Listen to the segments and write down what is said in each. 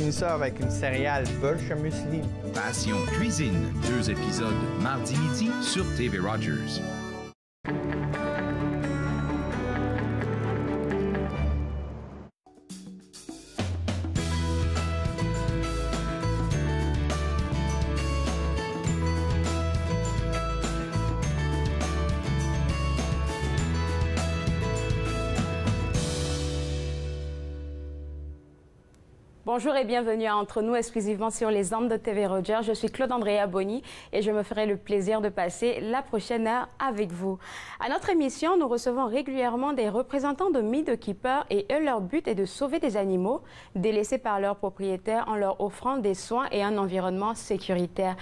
fini ça avec une céréale Birch Muesli. Passion cuisine, 2 épisodes mardi midi sur TV Rogers. Bonjour et bienvenue à Entre nous, exclusivement sur les ondes de TV Rogers. Je suis Claude Andrea Boni et je me ferai le plaisir de passer la prochaine heure avec vous. À notre émission, nous recevons régulièrement des représentants de Meet the Keeper et eux, leur but est de sauver des animaux délaissés par leurs propriétaires en leur offrant des soins et un environnement sécuritaire.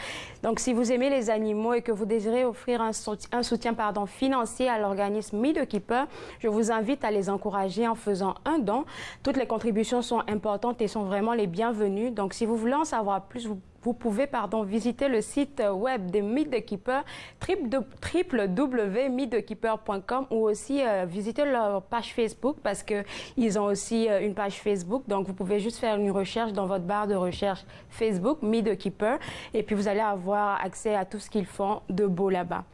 Donc, si vous aimez les animaux et que vous désirez offrir un soutien financier à l'organisme Meet the Keeper, je vous invite à les encourager en faisant un don. Toutes les contributions sont importantes et sont vraiment les bienvenus. Donc, si vous voulez en savoir plus, vous pouvez visiter le site web de Meet the Keeper, www.meetthekeeper.com, ou aussi visiter leur page Facebook parce que ils ont aussi une page Facebook. Donc, vous pouvez juste faire une recherche dans votre barre de recherche Facebook, Meet the Keeper, et puis vous allez avoir accès à tout ce qu'ils font de beau là-bas.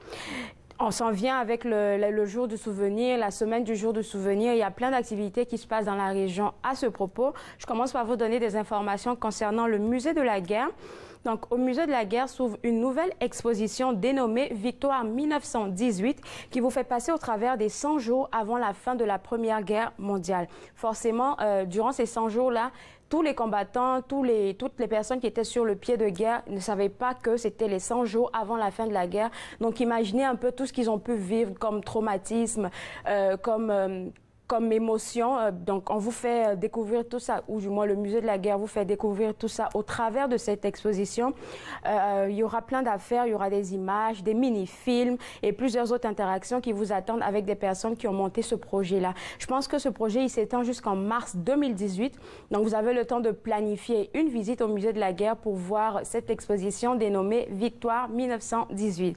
On s'en vient avec le jour du souvenir, la semaine du jour du souvenir. Il y a plein d'activités qui se passent dans la région à ce propos. Je commence par vous donner des informations concernant le musée de la guerre. Donc, au musée de la guerre s'ouvre une nouvelle exposition dénommée Victoire 1918 qui vous fait passer au travers des 100 jours avant la fin de la Première Guerre mondiale. Forcément, durant ces 100 jours-là, tous les combattants, toutes les personnes qui étaient sur le pied de guerre ne savaient pas que c'était les 100 jours avant la fin de la guerre. Donc, imaginez un peu tout ce qu'ils ont pu vivre comme traumatisme, comme émotion. Donc, on vous fait découvrir tout ça, ou du moins le musée de la guerre vous fait découvrir tout ça au travers de cette exposition. Il y aura plein d'affaires, il y aura des images, des mini-films et plusieurs autres interactions qui vous attendent avec des personnes qui ont monté ce projet-là. Je pense que ce projet, il s'étend jusqu'en mars 2018. Donc, vous avez le temps de planifier une visite au musée de la guerre pour voir cette exposition dénommée Victoire 1918.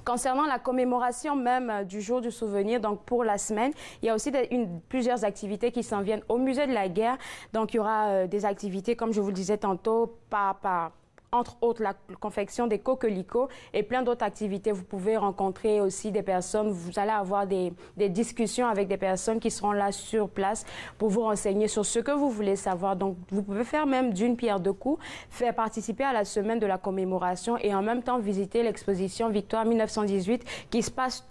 Concernant la commémoration même du jour du souvenir, donc pour la semaine, il y a aussi plusieurs activités qui s'en viennent au musée de la guerre. Donc, il y aura des activités, comme je vous le disais tantôt, entre autres la confection des coquelicots et plein d'autres activités. Vous pouvez rencontrer aussi des personnes, vous allez avoir des discussions avec des personnes qui seront là sur place pour vous renseigner sur ce que vous voulez savoir. Donc, vous pouvez faire même d'une pierre deux coups, faire participer à la semaine de la commémoration et en même temps visiter l'exposition Victoire 1918 qui se passe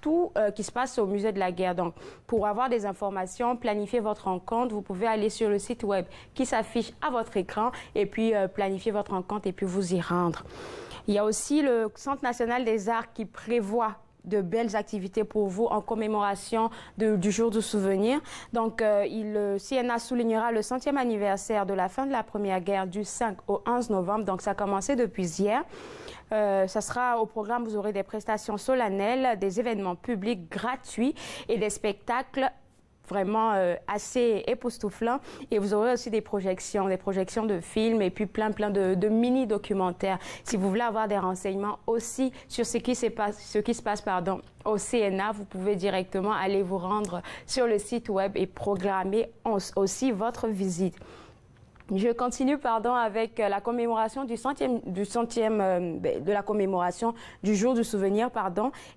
au musée de la guerre. Donc, pour avoir des informations, planifier votre rencontre, vous pouvez aller sur le site web qui s'affiche à votre écran et puis planifier votre rencontre et puis vous y rendre. Il y a aussi le Centre national des arts qui prévoit de belles activités pour vous en commémoration du jour du souvenir. Donc, le CNA soulignera le 100e anniversaire de la fin de la Première Guerre du 5 au 11 novembre. Donc, ça a commencé depuis hier. Ça sera au programme, vous aurez des prestations solennelles, des événements publics gratuits et des spectacles vraiment assez époustouflant, et vous aurez aussi des projections de films et puis plein de mini-documentaires. Si vous voulez avoir des renseignements aussi sur ce qui se passe au CNA, vous pouvez directement aller vous rendre sur le site web et programmer aussi votre visite. Je continue, avec la commémoration de la commémoration du jour du souvenir,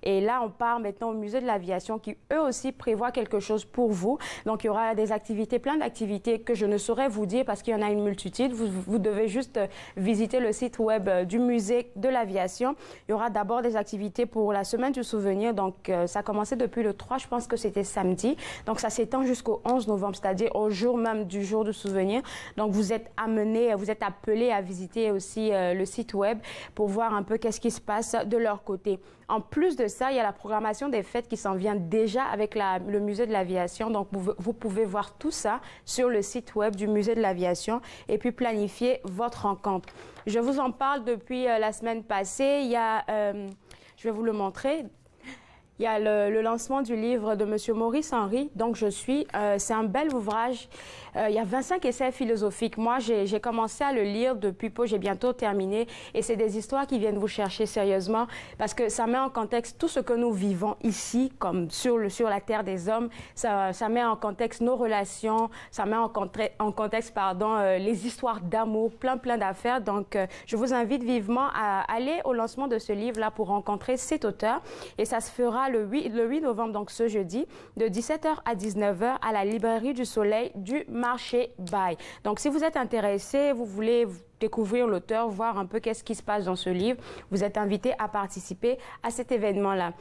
Et là, on part maintenant au musée de l'aviation qui, eux aussi, prévoit quelque chose pour vous. Donc, il y aura des activités, plein d'activités que je ne saurais vous dire parce qu'il y en a une multitude. Vous devez juste visiter le site web du musée de l'aviation. Il y aura d'abord des activités pour la semaine du souvenir. Donc, ça a commencé depuis le 3, je pense que c'était samedi. Donc, ça s'étend jusqu'au 11 novembre, c'est-à-dire au jour même du jour du souvenir. Donc, vous êtes appelés à visiter aussi le site web pour voir un peu qu'est-ce qui se passe de leur côté. En plus de ça, il y a la programmation des fêtes qui s'en vient déjà avec le musée de l'aviation. Donc, vous pouvez voir tout ça sur le site web du musée de l'aviation et puis planifier votre rencontre. Je vous en parle depuis la semaine passée. Je vais vous le montrer. Il y a le lancement du livre de M. Maurice Henry, donc je suis. C'est un bel ouvrage. Il y a 25 essais philosophiques. Moi, j'ai commencé à le lire depuis peu, j'ai bientôt terminé. Et c'est des histoires qui viennent vous chercher sérieusement parce que ça met en contexte tout ce que nous vivons ici, comme sur la terre des hommes. Ça met en contexte nos relations, ça met en contexte les histoires d'amour, plein d'affaires. Donc, je vous invite vivement à aller au lancement de ce livre-là pour rencontrer cet auteur. Et ça se fera le 8 novembre, donc ce jeudi, de 17h à 19h à la Librairie du Soleil du Marché Bail. Donc, si vous êtes intéressé, vous voulez découvrir l'auteur, voir un peu qu'est-ce qui se passe dans ce livre, vous êtes invité à participer à cet événement-là.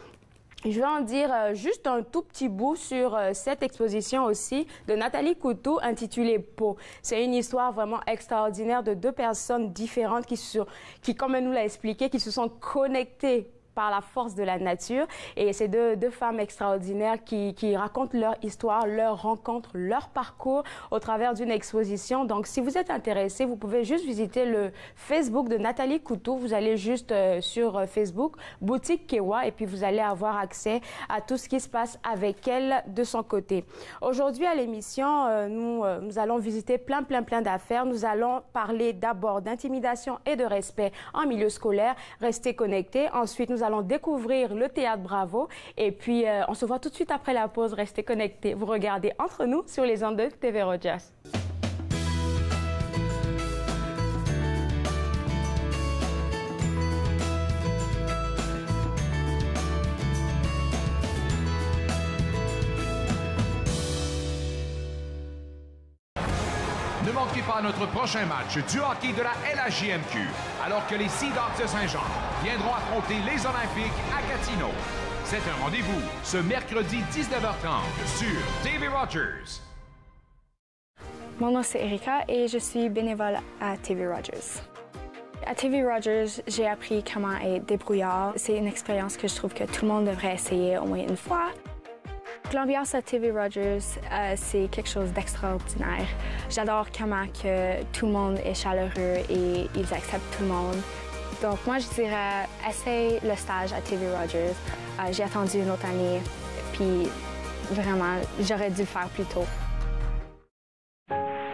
Je vais en dire juste un tout petit bout sur cette exposition aussi de Nathalie Couteau intitulée Peau. C'est une histoire vraiment extraordinaire de deux personnes différentes qui, comme elle nous l'a expliqué, qui se sont connectées par la force de la nature. Et c'est deux femmes extraordinaires qui racontent leur histoire, leur rencontre, leur parcours au travers d'une exposition. Donc, si vous êtes intéressé, vous pouvez juste visiter le Facebook de Nathalie Couteau. Vous allez juste sur Facebook, Boutique Kewa, et puis vous allez avoir accès à tout ce qui se passe avec elle de son côté. Aujourd'hui, à l'émission, nous allons visiter plein d'affaires. Nous allons parler d'abord d'intimidation et de respect en milieu scolaire. Restez connectés. Ensuite, nous allons découvrir le Théâtre Bravo. Et puis, on se voit tout de suite après la pause. Restez connectés. Vous regardez Entre nous sur les ondes de TV Rogers. Ne manquez pas notre prochain match du hockey de la LHJMQ, alors que les Sea Dogs de Saint-Jean viendront affronter les Olympiques à Gatineau. C'est un rendez-vous ce mercredi 19h30 sur TV Rogers. Mon nom c'est Erika et je suis bénévole à TV Rogers. À TV Rogers, j'ai appris comment être débrouillard. C'est une expérience que je trouve que tout le monde devrait essayer au moins une fois. L'ambiance à TV Rogers, c'est quelque chose d'extraordinaire. J'adore comment que tout le monde est chaleureux et ils acceptent tout le monde. Donc moi, je dirais, essaye le stage à TV Rogers. J'ai attendu une autre année, puis vraiment, j'aurais dû le faire plus tôt.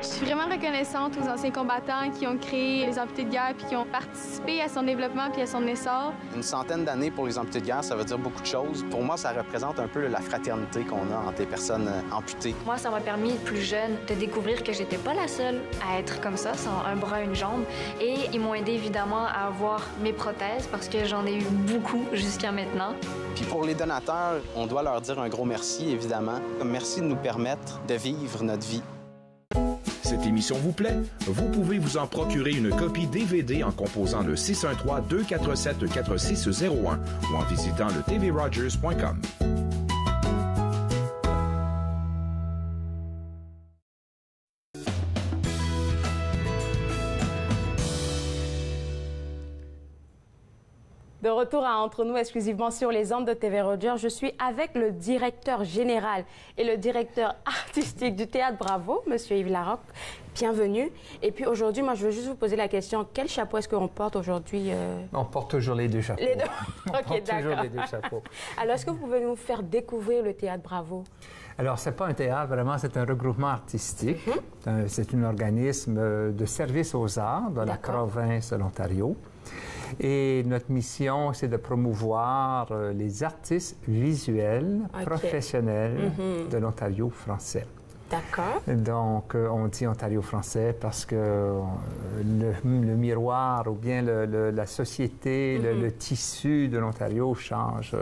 Je suis vraiment reconnaissante aux anciens combattants qui ont créé les amputés de guerre puis qui ont participé à son développement puis à son essor. Une centaine d'années pour les amputés de guerre, ça veut dire beaucoup de choses. Pour moi, ça représente un peu la fraternité qu'on a entre les personnes amputées. Moi, ça m'a permis, plus jeune, de découvrir que j'étais pas la seule à être comme ça, sans un bras, une jambe. Et ils m'ont aidé évidemment à avoir mes prothèses parce que j'en ai eu beaucoup jusqu'à maintenant. Puis pour les donateurs, on doit leur dire un gros merci, évidemment. Merci de nous permettre de vivre notre vie. Cette émission vous plaît? Vous pouvez vous en procurer une copie DVD en composant le 613-247-4601 ou en visitant le tvrogers.com. De retour à Entre nous, exclusivement sur les ondes de TV Rogers, je suis avec le directeur général et le directeur artistique du Théâtre Bravo, M. Yves Larocque. Bienvenue. Et puis aujourd'hui, moi, je veux juste vous poser la question, quel chapeau est-ce qu'on porte aujourd'hui? On porte toujours les deux chapeaux. Les deux? On OK, porte toujours d'accord. les deux chapeaux. Alors, est-ce que vous pouvez nous faire découvrir le Théâtre Bravo? Alors, ce n'est pas un théâtre, vraiment, c'est un regroupement artistique. C'est un organisme de service aux arts de la province de l'Ontario. Et notre mission, c'est de promouvoir les artistes visuels professionnels de l'Ontario français. D'accord. Donc, on dit Ontario français parce que le miroir ou bien la société, le tissu de l'Ontario change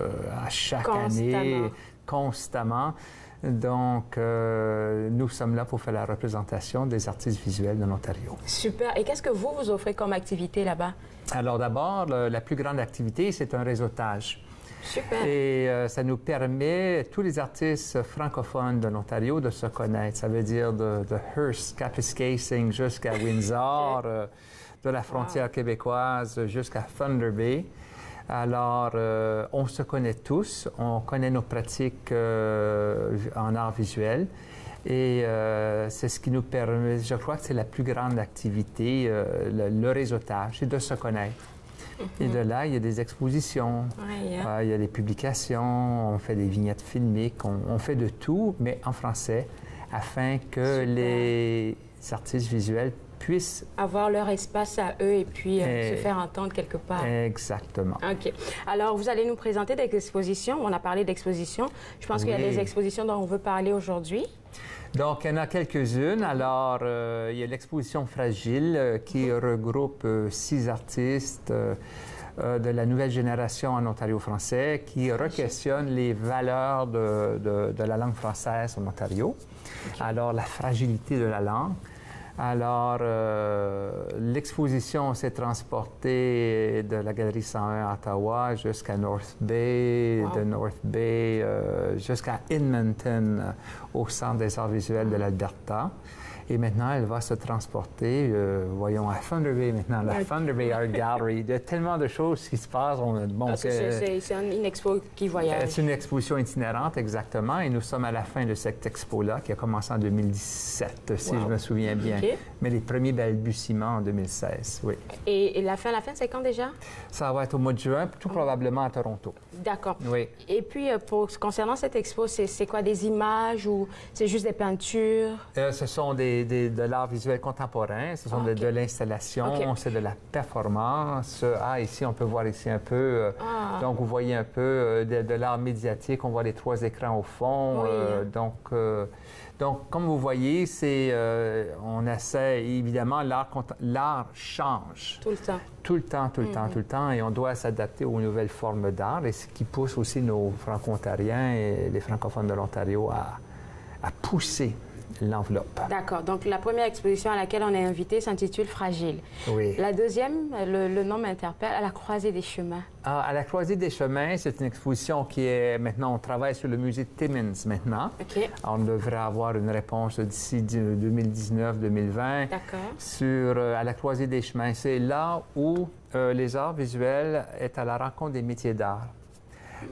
à chaque année, constamment. Donc, nous sommes là pour faire la représentation des artistes visuels de l'Ontario. Super. Et qu'est-ce que vous offrez comme activité là-bas? Alors d'abord, la plus grande activité, c'est un réseautage. Super. Et ça nous permet, tous les artistes francophones de l'Ontario, de se connaître. Ça veut dire de Hearst, Kapuskasing jusqu'à Windsor, de la frontière québécoise jusqu'à Thunder Bay. Alors, on se connaît tous, on connaît nos pratiques en art visuel et c'est ce qui nous permet, je crois que c'est la plus grande activité, le réseautage, c'est de se connaître. Et de là, il y a des expositions, il y a des publications, on fait des vignettes filmiques, on fait de tout, mais en français, afin que les artistes visuels puissent avoir leur espace à eux et puis se faire entendre quelque part. Exactement. OK. Alors, vous allez nous présenter des expositions. On a parlé d'expositions. Je pense qu'il y a des expositions dont on veut parler aujourd'hui. Donc, il y en a quelques-unes. Alors, il y a l'exposition Fragile qui regroupe 6 artistes de la nouvelle génération en Ontario français qui requestionnent les valeurs de la langue française en Ontario. Alors, la fragilité de la langue. Alors, l'exposition s'est transportée de la Galerie 101 à Ottawa jusqu'à North Bay, de North Bay jusqu'à Edmonton, au Centre des arts visuels de l'Alberta. Et maintenant, elle va se transporter, voyons, à Thunder Bay maintenant, la Thunder Bay Art Gallery. Il y a tellement de choses qui se passent. C'est une expo qui voyage. C'est une exposition itinérante, exactement. Et nous sommes à la fin de cette expo-là, qui a commencé en 2017, si je me souviens bien. Mais les premiers balbutiements en 2016, oui. Et la fin, c'est quand déjà? Ça va être au mois de juin, tout probablement à Toronto. D'accord. Oui. Et puis, concernant cette expo, c'est quoi, des images ou c'est juste des peintures? Ce sont de l'art visuel contemporain, ce sont de l'installation, c'est de la performance. Ici, on peut voir ici un peu, donc vous voyez un peu de l'art médiatique, on voit les 3 écrans au fond. Donc, comme vous voyez, on essaie, évidemment, l'art change. Tout le temps. Tout le temps, tout le temps, tout le temps, et on doit s'adapter aux nouvelles formes d'art, et ce qui pousse aussi nos franco-ontariens et les francophones de l'Ontario à pousser l'enveloppe. D'accord. Donc, la première exposition à laquelle on est invité s'intitule Fragile. Oui. La deuxième, le nom m'interpelle, À la croisée des chemins. À la croisée des chemins, c'est une exposition qui est maintenant, on travaille sur le musée Timmins maintenant. OK. On devrait avoir une réponse d'ici 2019-2020 sur À la croisée des chemins. C'est là où les arts visuels est à la rencontre des métiers d'art.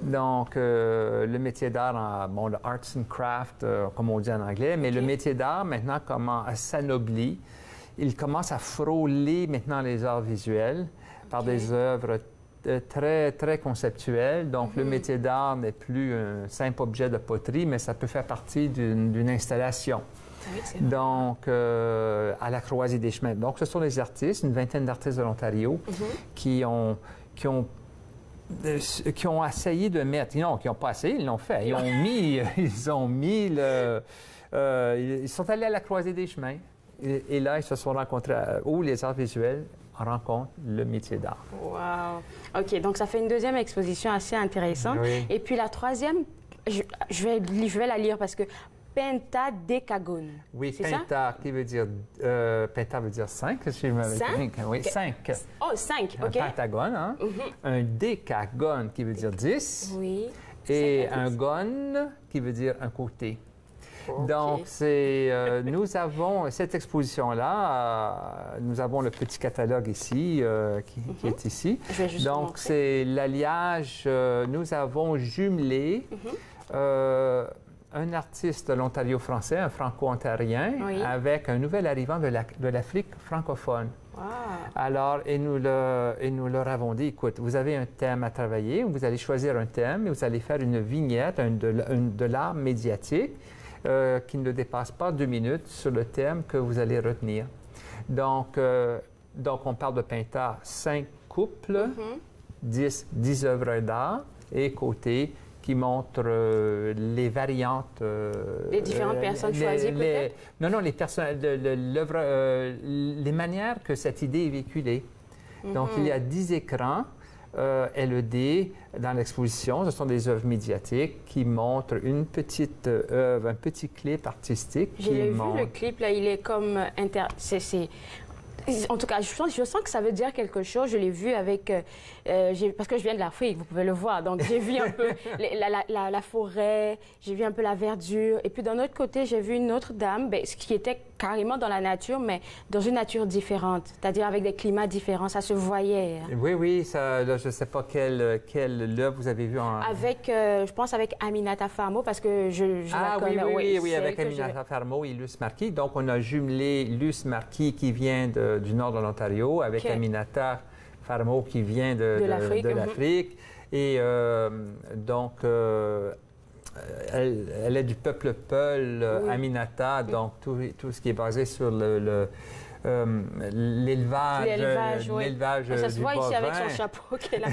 Donc, le métier d'art, le arts and craft, comme on dit en anglais, mais le métier d'art, maintenant, s'anoblit. Il commence à frôler maintenant les arts visuels par des œuvres très, très conceptuelles. Donc, le métier d'art n'est plus un simple objet de poterie, mais ça peut faire partie d'une installation. Oui, donc, à la croisée des chemins. Donc, ce sont des artistes, une vingtaine d'artistes de l'Ontario, qui ont essayé de mettre, non, qui n'ont pas essayé, ils l'ont fait. Ils sont allés à la croisée des chemins. Et là, ils se sont rencontrés où les arts visuels rencontrent le métier d'art. Wow! OK, donc ça fait une deuxième exposition assez intéressante. Oui. Et puis la troisième, je vais la lire parce que Pentadécagone. Oui, Penta, qui veut dire... Penta veut dire 5, si je me souviens. Oui, 5. Oh, 5, OK. Un pentagone, hein? Un décagone, qui veut dire 10. Oui. Et un gone, qui veut dire un côté. Donc, nous avons cette exposition-là, nous avons le petit catalogue ici, qui est ici. Donc, c'est l'alliage, nous avons jumelé un artiste de l'Ontario français, un franco-ontarien, avec un nouvel arrivant de l'Afrique francophone. Wow. Alors, et nous leur avons dit, écoute, vous avez un thème à travailler, vous allez choisir un thème et vous allez faire une vignette, de l'art médiatique qui ne dépasse pas 2 minutes sur le thème que vous allez retenir. Donc on parle de Penta, 5 couples, 10 œuvres d'art et côté qui montre les variantes... les différentes personnes choisies, peut-être? Non, les personnes, les manières que cette idée est véhiculée. Donc, il y a 10 écrans LED dans l'exposition. Ce sont des œuvres médiatiques qui montrent une petite œuvre, un petit clip artistique. J'ai vu le clip, là, il est comme... En tout cas, je sens que ça veut dire quelque chose. Je l'ai vu avec... parce que je viens de l'Afrique, vous pouvez le voir. Donc, j'ai vu un peu la forêt, j'ai vu un peu la verdure. Et puis, d'un autre côté, j'ai vu une autre dame qui était carrément dans la nature, mais dans une nature différente, c'est-à-dire avec des climats différents. Ça se voyait. Oui, ça, là, je ne sais pas quelle œuvre vous avez vu en... Avec, je pense avec Aminata Farmo, parce que je la connais. Oui, avec Aminata Farmo et Luce Marquis. Donc, on a jumelé Luce Marquis qui vient du nord de l'Ontario avec Aminata Farmo qui vient de l'Afrique. Et donc, elle est du peuple Peul, Aminata, donc tout ce qui est basé sur l'élevage ça se voit du ici bovin. avec son chapeau qu'elle a.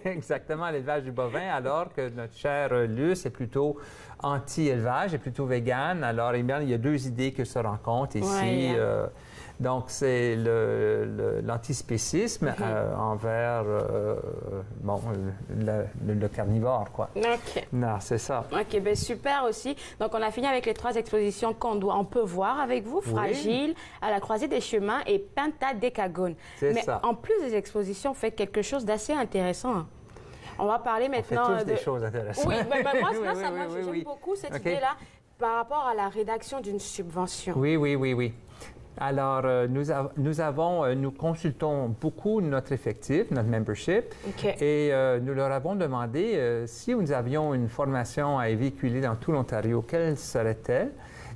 Exactement, l'élevage du bovin, alors que notre cher Luce est plutôt anti-élevage, est plutôt vegan. Alors, il y a deux idées qui se rencontrent ici. Donc, c'est l'antispécisme envers le carnivore, quoi. OK. Non, c'est ça. OK, bien super aussi. Donc, on a fini avec les 3 expositions on peut voir avec vous. Fragile, À la croisée des chemins et Pentadécagone. C'est ça. En plus des expositions, vous faites quelque chose d'assez intéressant. On va parler maintenant... On fait tous des choses intéressantes. Oui, moi, j'aime beaucoup cette idée-là par rapport à la rédaction d'une subvention. Oui. Alors, nous consultons beaucoup notre effectif, notre membership, et nous leur avons demandé si nous avions une formation à véhiculer dans tout l'Ontario, quelle serait-elle?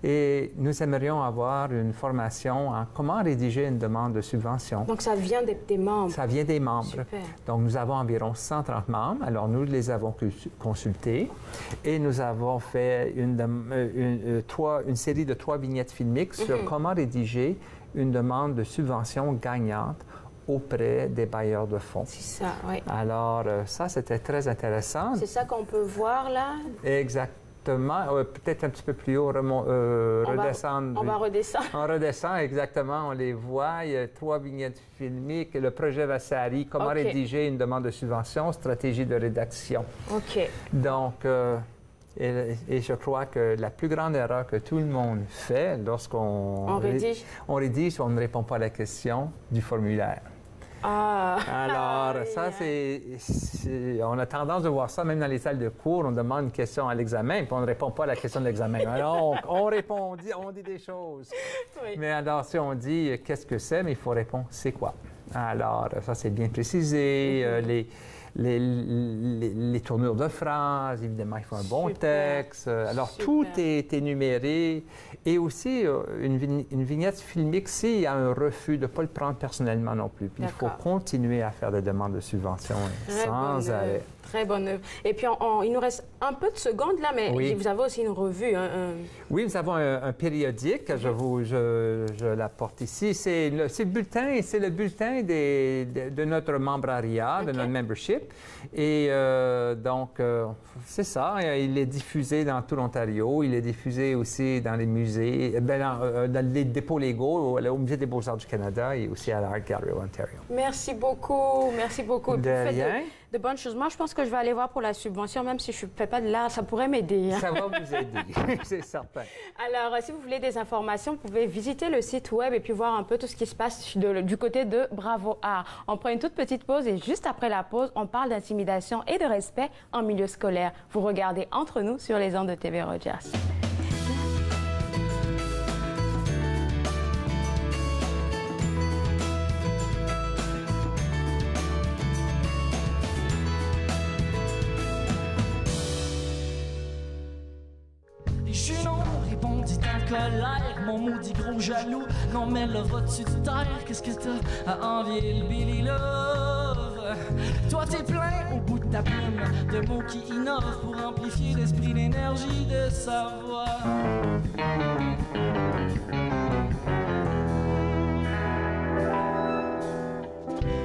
Et nous aimerions avoir une formation en comment rédiger une demande de subvention. Donc, ça vient des membres. Ça vient des membres. Super. Donc, nous avons environ 130 membres. Alors, nous les avons consultés et nous avons fait une série de 3 vignettes filmiques sur comment rédiger une demande de subvention gagnante auprès des bailleurs de fonds. C'est ça, oui. Alors, ça, c'était très intéressant. C'est ça qu'on peut voir, là? Exactement. Peut-être un petit peu plus haut, redescendre. On va redescendre. On redescend, exactement. On les voit. Il y a 3 vignettes filmiques. Le projet Vassari, comment rédiger une demande de subvention, stratégie de rédaction. OK. Donc, et je crois que la plus grande erreur que tout le monde fait lorsqu'on rédige, on ne répond pas à la question du formulaire. Alors, ça, on a tendance de voir ça, même dans les salles de cours, on demande une question à l'examen, puis on ne répond pas à la question de l'examen. Alors, on répond, on dit des choses. Oui. Mais alors, si on dit qu'est-ce que c'est, mais il faut répondre c'est quoi. Alors, ça, c'est bien précisé. Les tournures de phrases, évidemment, il faut un bon texte. Alors, tout est énuméré. Et aussi, une vignette filmique, s'il y a un refus, de ne pas le prendre personnellement non plus. Puis il faut continuer à faire des demandes de subvention sans arrêt. Très bonne œuvre. Et puis, il nous reste un peu de secondes, là, mais vous avez aussi une revue. Oui, nous avons un périodique. Je l'apporte ici. C'est le bulletin de notre membrariat, de notre membership. Et donc, c'est ça. Il est diffusé dans tout l'Ontario. Il est diffusé aussi dans les musées, dans les dépôts légaux, au Musée des Beaux-Arts du Canada et aussi à l'Art Gallery of Ontario. Merci beaucoup. Merci beaucoup. De rien. De bonnes choses. Moi, je pense que je vais aller voir pour la subvention, même si je ne fais pas de l'art, ça pourrait m'aider. Ça va vous aider, c'est certain. Alors, si vous voulez des informations, vous pouvez visiter le site web et puis voir un peu tout ce qui se passe du côté de Bravo Art. On prend une toute petite pause et juste après la pause, on parle d'intimidation et de respect en milieu scolaire. Vous regardez Entre nous sur les ondes de TV Rogers. Colère, mon maudit gros jaloux. Non mais là vas-tu te taire? Qu'est-ce que t'as à envier le Billy Love? Toi t'es plein au bout de ta plume de mots qui innovent pour amplifier l'esprit, l'énergie de sa voix.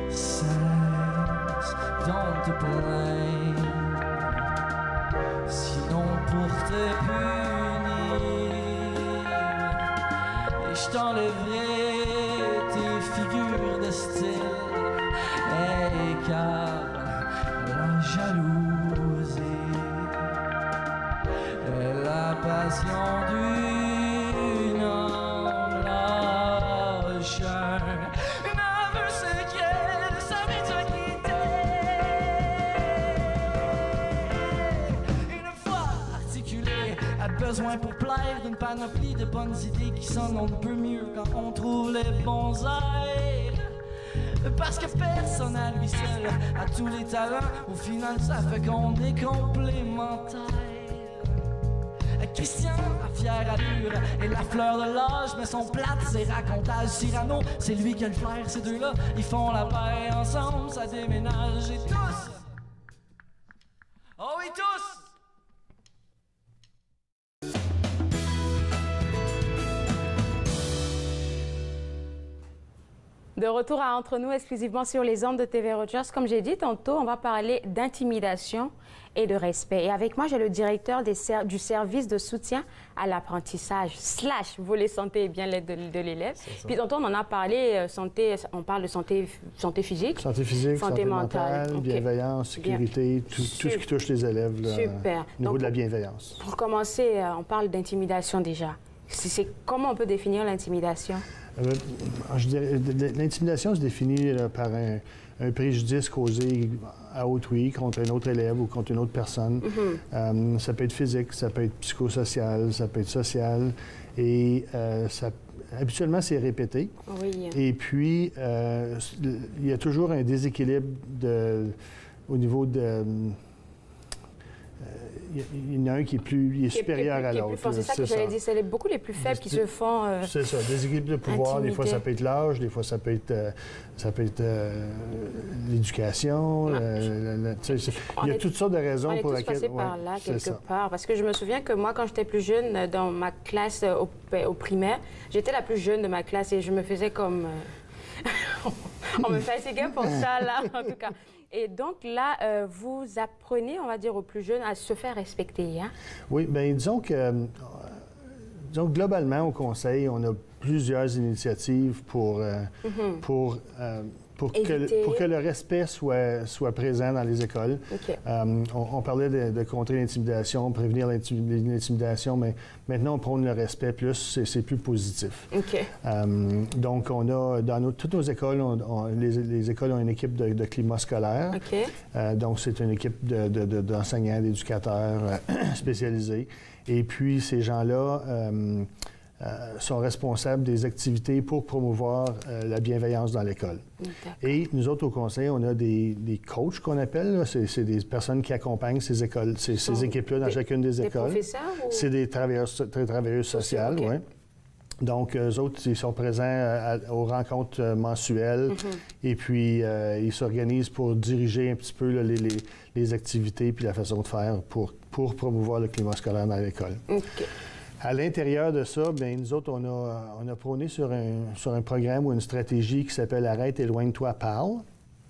Cesse donc te plaindre, sinon pour te punir je t'enlèverai tes figures de style. Hey, car la jalousie est la passion d'une âme lâche. Une aveu secret, savais toi qui une fois articulée, a besoin pour plaire d'une panoplie de bonnes idées qui sonnent un peu mieux quand on trouve les bons airs. Parce que personne à lui seul a tous les talents, au final ça fait qu'on est complémentaires. Christian, à fière allure, et la fleur de l'âge, mais son plate, ses racontages Cyrano, c'est lui qui a le flair, ces deux-là, ils font la paix ensemble, ça déménage et tous. Oh oui, tous! De retour à Entre nous, exclusivement sur les ondes de TV Rogers. Comme j'ai dit tantôt, on va parler d'intimidation et de respect. Et avec moi, j'ai le directeur du service de soutien à l'apprentissage / volet santé et bien-être de l'élève. Puis tantôt, on en a parlé, on parle de santé physique. Santé physique, santé mentale, okay. Bienveillance, sécurité, tout ce qui touche les élèves là, au niveau de la bienveillance. Pour commencer, on parle d'intimidation déjà. Comment on peut définir l'intimidation? Je dirais, l'intimidation se définit par un préjudice causé à autrui contre un autre élève ou contre une autre personne. Ça peut être physique, ça peut être psychosocial, ça peut être social. Et habituellement, c'est répété. Oui. Et puis, il y a toujours un déséquilibre au niveau de... il y en a un qui est supérieur à l'autre. C'est ça que j'allais dire. C'est beaucoup les plus faibles qui se font c'est ça, déséquilibre de pouvoir. intimider. Des fois, ça peut être l'âge. Des fois, ça peut être l'éducation. Il y a toutes sortes de raisons pour lesquelles... On est tous passés par là, quelque part. Parce que je me souviens que moi, quand j'étais plus jeune, dans ma classe au primaire, j'étais la plus jeune de ma classe et je me faisais comme... on me fatiguait pour ça, là, en tout cas. Et donc là, vous apprenez, on va dire, aux plus jeunes à se faire respecter, hein? Oui, bien, disons que globalement, au Conseil, on a plusieurs initiatives pour que le respect soit présent dans les écoles. Okay. On parlait de contrer l'intimidation, prévenir l'intimidation, mais maintenant, on prône le respect plus, c'est plus positif. Okay. Donc, on a, dans toutes nos écoles, les écoles ont une équipe de climat scolaire. Okay. Donc, c'est une équipe d'enseignants, d'éducateurs spécialisés. Et puis, ces gens-là... sont responsables des activités pour promouvoir la bienveillance dans l'école. Et nous autres, au Conseil, on a des coachs qu'on appelle. C'est des personnes qui accompagnent ces écoles, ces équipes-là dans chacune des écoles. Des professeurs? Ou... C'est des travailleuses sociales, oui. Donc, eux autres, ils sont présents aux rencontres mensuelles et puis ils s'organisent pour diriger un petit peu là, les activités puis la façon de faire pour promouvoir le climat scolaire dans l'école. Okay. À l'intérieur de ça, bien, nous autres, on a prôné sur un programme ou une stratégie qui s'appelle « Arrête, éloigne-toi, parle ».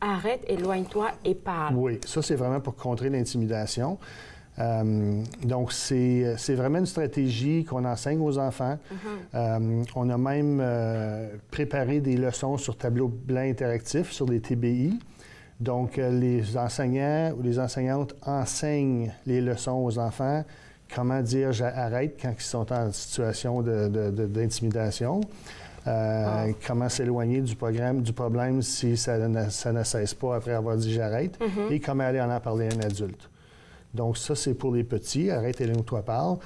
Arrête, éloigne-toi et parle. Oui, ça, c'est vraiment pour contrer l'intimidation. Donc, c'est vraiment une stratégie qu'on enseigne aux enfants. On a même préparé des leçons sur tableau blanc interactif, sur les TBI. Donc, les enseignants ou les enseignantes enseignent les leçons aux enfants. Comment dire j'arrête quand ils sont en situation d'intimidation. Comment s'éloigner du problème si ça ne cesse pas après avoir dit j'arrête. Et comment aller en parler à un adulte. Donc ça, c'est pour les petits. Arrête, éloigne-toi, parle.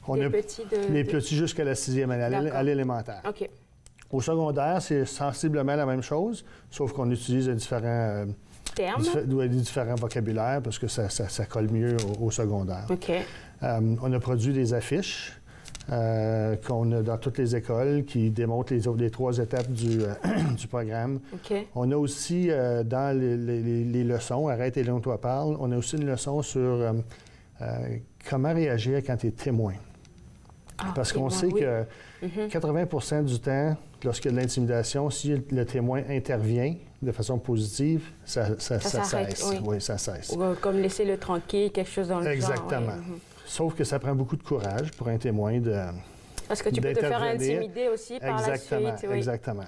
Les petits jusqu'à la 6e année, à l'élémentaire. OK. Au secondaire, c'est sensiblement la même chose, sauf qu'on utilise différents... termes? Différents vocabulaires parce que ça colle mieux au secondaire. OK. On a produit des affiches qu'on a dans toutes les écoles qui démontrent les 3 étapes du programme. Okay. On a aussi dans les leçons, Arrête, éloigne-toi, parle, on a aussi une leçon sur comment réagir quand tu es témoin. Parce qu'on sait que 80 du temps, lorsqu'il y a de l'intimidation, si le témoin intervient de façon positive, ça cesse. Oui, ça cesse. Ou comme laisser-le tranquille, quelque chose dans le genre. Exactement. Sauf que ça prend beaucoup de courage pour un témoin de... Parce que tu peux te faire intimider aussi par la suite. Oui. Exactement.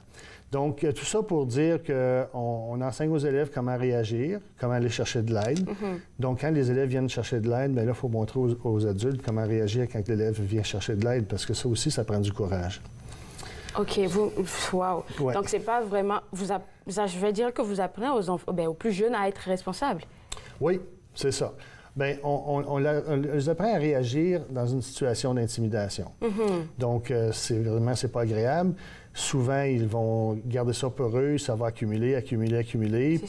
Donc, tout ça pour dire qu'on enseigne aux élèves comment réagir, comment aller chercher de l'aide. Donc, quand les élèves viennent chercher de l'aide, bien là, il faut montrer aux adultes comment réagir quand l'élève vient chercher de l'aide, parce que ça aussi, ça prend du courage. OK. Wow. Ouais. Donc, c'est pas vraiment... je vais dire que vous apprenez aux plus jeunes à être responsables. Oui, c'est ça. Bien, on les apprend à réagir dans une situation d'intimidation. Donc, c'est pas agréable. Souvent, ils vont garder ça pour eux, ça va accumuler, puis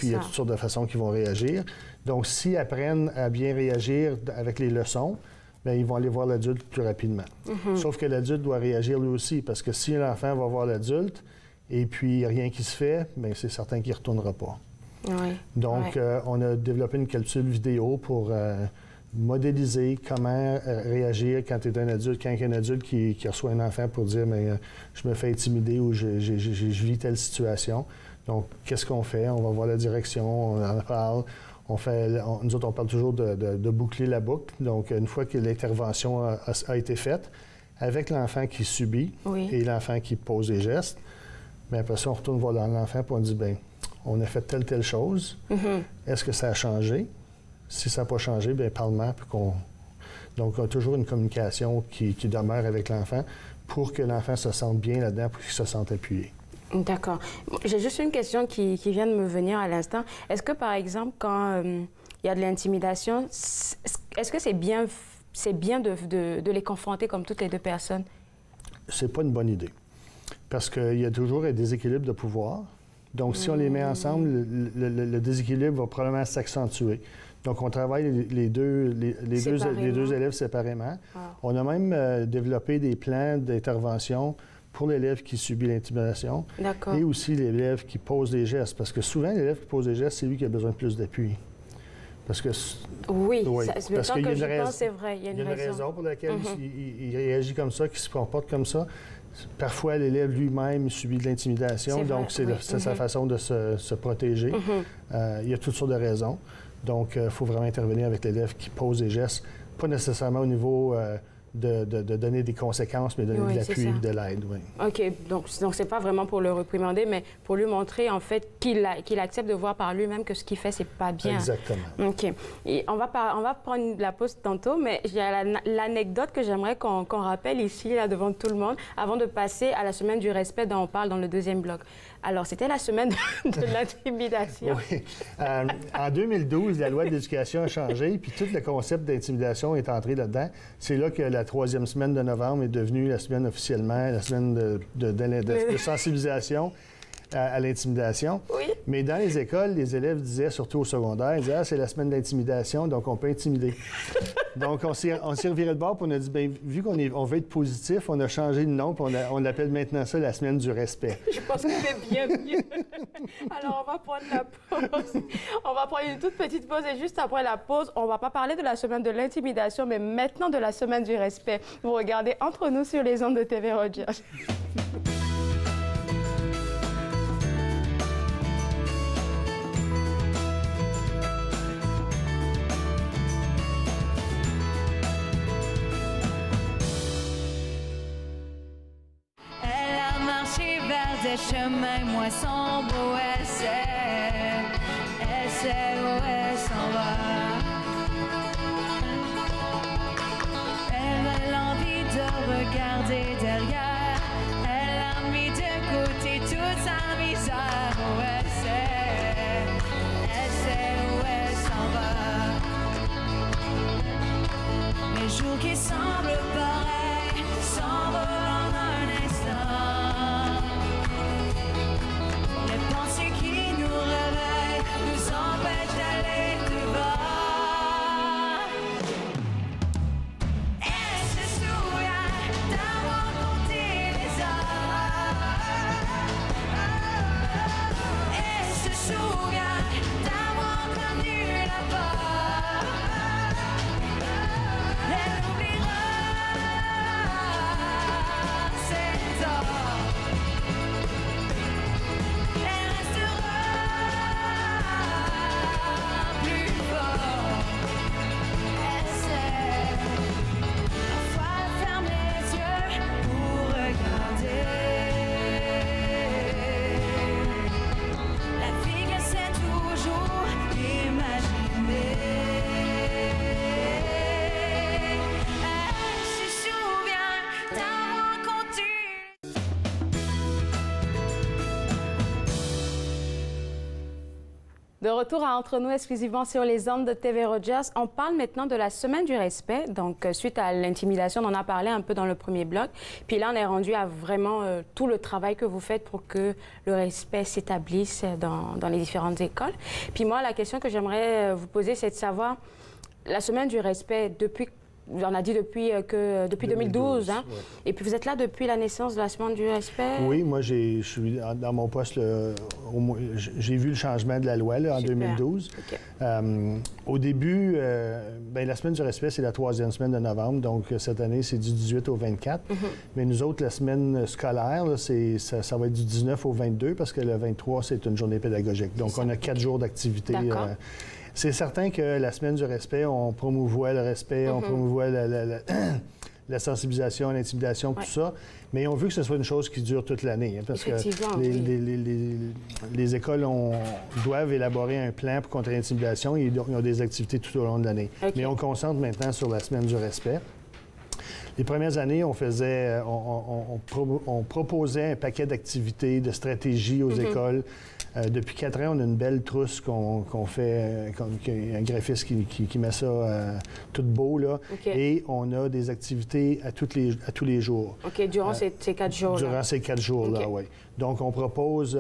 il y a toutes sortes de façons qu'ils vont réagir. Donc, s'ils apprennent à bien réagir avec les leçons, bien, ils vont aller voir l'adulte plus rapidement. Sauf que l'adulte doit réagir lui aussi, parce que si l'enfant va voir l'adulte et puis il n'y a rien qui se fait, bien, c'est certain qu'il ne retournera pas. Oui. Donc, on a développé une capsule vidéo pour modéliser comment réagir quand tu es un adulte, quand il y a un adulte qui reçoit un enfant pour dire mais, je me fais intimider ou je vis telle situation. Donc, qu'est-ce qu'on fait? On va voir la direction, on en parle. Nous autres, on parle toujours de boucler la boucle. Donc, une fois que l'intervention a été faite, avec l'enfant qui subit et l'enfant qui pose des gestes, bien, après ça, on retourne voir l'enfant et on dit, bien, on a fait telle chose. Est-ce que ça a changé? Si ça n'a pas changé, bien, parle-moi. Donc, on a toujours une communication qui demeure avec l'enfant pour que l'enfant se sente bien là-dedans, pour qu'il se sente appuyé. D'accord. J'ai juste une question qui vient de me venir à l'instant. Est-ce que, par exemple, quand il y a de l'intimidation, est-ce que c'est bien de les confronter comme toutes les deux personnes? C'est pas une bonne idée. Parce qu'il y a toujours un déséquilibre de pouvoir. Donc, si on les met ensemble, le déséquilibre va probablement s'accentuer. Donc, on travaille les deux élèves séparément. On a même développé des plans d'intervention pour l'élève qui subit l'intimidation et aussi l'élève qui pose des gestes. Parce que souvent, l'élève qui pose des gestes, c'est lui qui a besoin de plus d'appui. Parce que... Oui, parce qu'il y a une raison. C'est vrai, il y a une raison pour laquelle il réagit comme ça, qu'il se comporte comme ça. Parfois, l'élève lui-même subit de l'intimidation, donc c'est sa façon de se protéger. Il y a toutes sortes de raisons. Donc, il faut vraiment intervenir avec l'élève qui pose des gestes, pas nécessairement au niveau de donner des conséquences, mais donner de l'appui et de l'aide. OK. Donc c'est pas vraiment pour le réprimander, mais pour lui montrer, en fait, qu'il accepte de voir par lui-même que ce qu'il fait, c'est pas bien. Exactement. OK. Et on va prendre la pause tantôt, mais il y a l'anecdote que j'aimerais qu'on rappelle ici, là, devant tout le monde, avant de passer à la semaine du respect dont on parle dans le deuxième bloc. Alors, c'était la semaine de l'intimidation. Oui. En 2012, la loi de l'éducation a changé, puis tout le concept d'intimidation est entré là-dedans. C'est là que la troisième semaine de novembre est devenue la semaine officiellement, la semaine de sensibilisation à l'intimidation. Oui. Mais dans les écoles, les élèves disaient, surtout au secondaire, ils disaient « Ah, c'est la semaine d'intimidation, donc on peut intimider. » Donc, on s'est reviré de bord, puis on a dit, bien, vu qu'on veut être positif, on a changé de nom, puis on appelle maintenant ça la semaine du respect. Je pense que c'est bien mieux. Alors, on va prendre la pause. On va prendre une toute petite pause, et juste après la pause, on ne va pas parler de la semaine de l'intimidation, mais maintenant de la semaine du respect. Vous regardez Entre nous sur les ondes de TV Rogers. Des chemins, moi sombre, elle sait où elle s'en va. Elle a l'envie de regarder derrière, elle a mis de côté toute sa misère. Où elle sait où elle s'en va. Les jours qui semblent pareils s'envolent en un instant. De retour à Entre nous, exclusivement sur les ondes de TV Rogers. On parle maintenant de la semaine du respect. Donc, suite à l'intimidation, on en a parlé un peu dans le premier bloc. Puis là, on est rendu à vraiment tout le travail que vous faites pour que le respect s'établisse dans les différentes écoles. Puis moi, la question que j'aimerais vous poser, c'est de savoir, la semaine du respect, depuis on a dit depuis 2012, hein? Ouais. Et puis vous êtes là depuis la naissance de la Semaine du respect? Oui, moi, je suis dans mon poste, là, j'ai vu le changement de la loi là, en Super. 2012. OK. Au début, la Semaine du respect, c'est la 3e semaine de novembre, donc cette année, c'est du 18 au 24. Mais nous autres, la semaine scolaire, là, ça va être du 19 au 22 parce que le 23, c'est une journée pédagogique. Donc, on a 4 jours d'activité. D'accord. C'est certain que la Semaine du respect, on promouvoit le respect, on promouvoit la sensibilisation, l'intimidation, tout ça. Mais on veut que ce soit une chose qui dure toute l'année. Hein, parce que les écoles doivent élaborer un plan pour contre l'intimidation et ils ont des activités tout au long de l'année. Okay. Mais on concentre maintenant sur la Semaine du respect. Les premières années, on proposait un paquet d'activités, de stratégies aux écoles. Depuis 4 ans, on a une belle trousse qu'on fait, un graphiste qui met ça tout beau, là. Okay. Et on a des activités à tous les jours. OK, durant ces 4 jours-là. Durant ces 4 jours-là, oui. Donc, on propose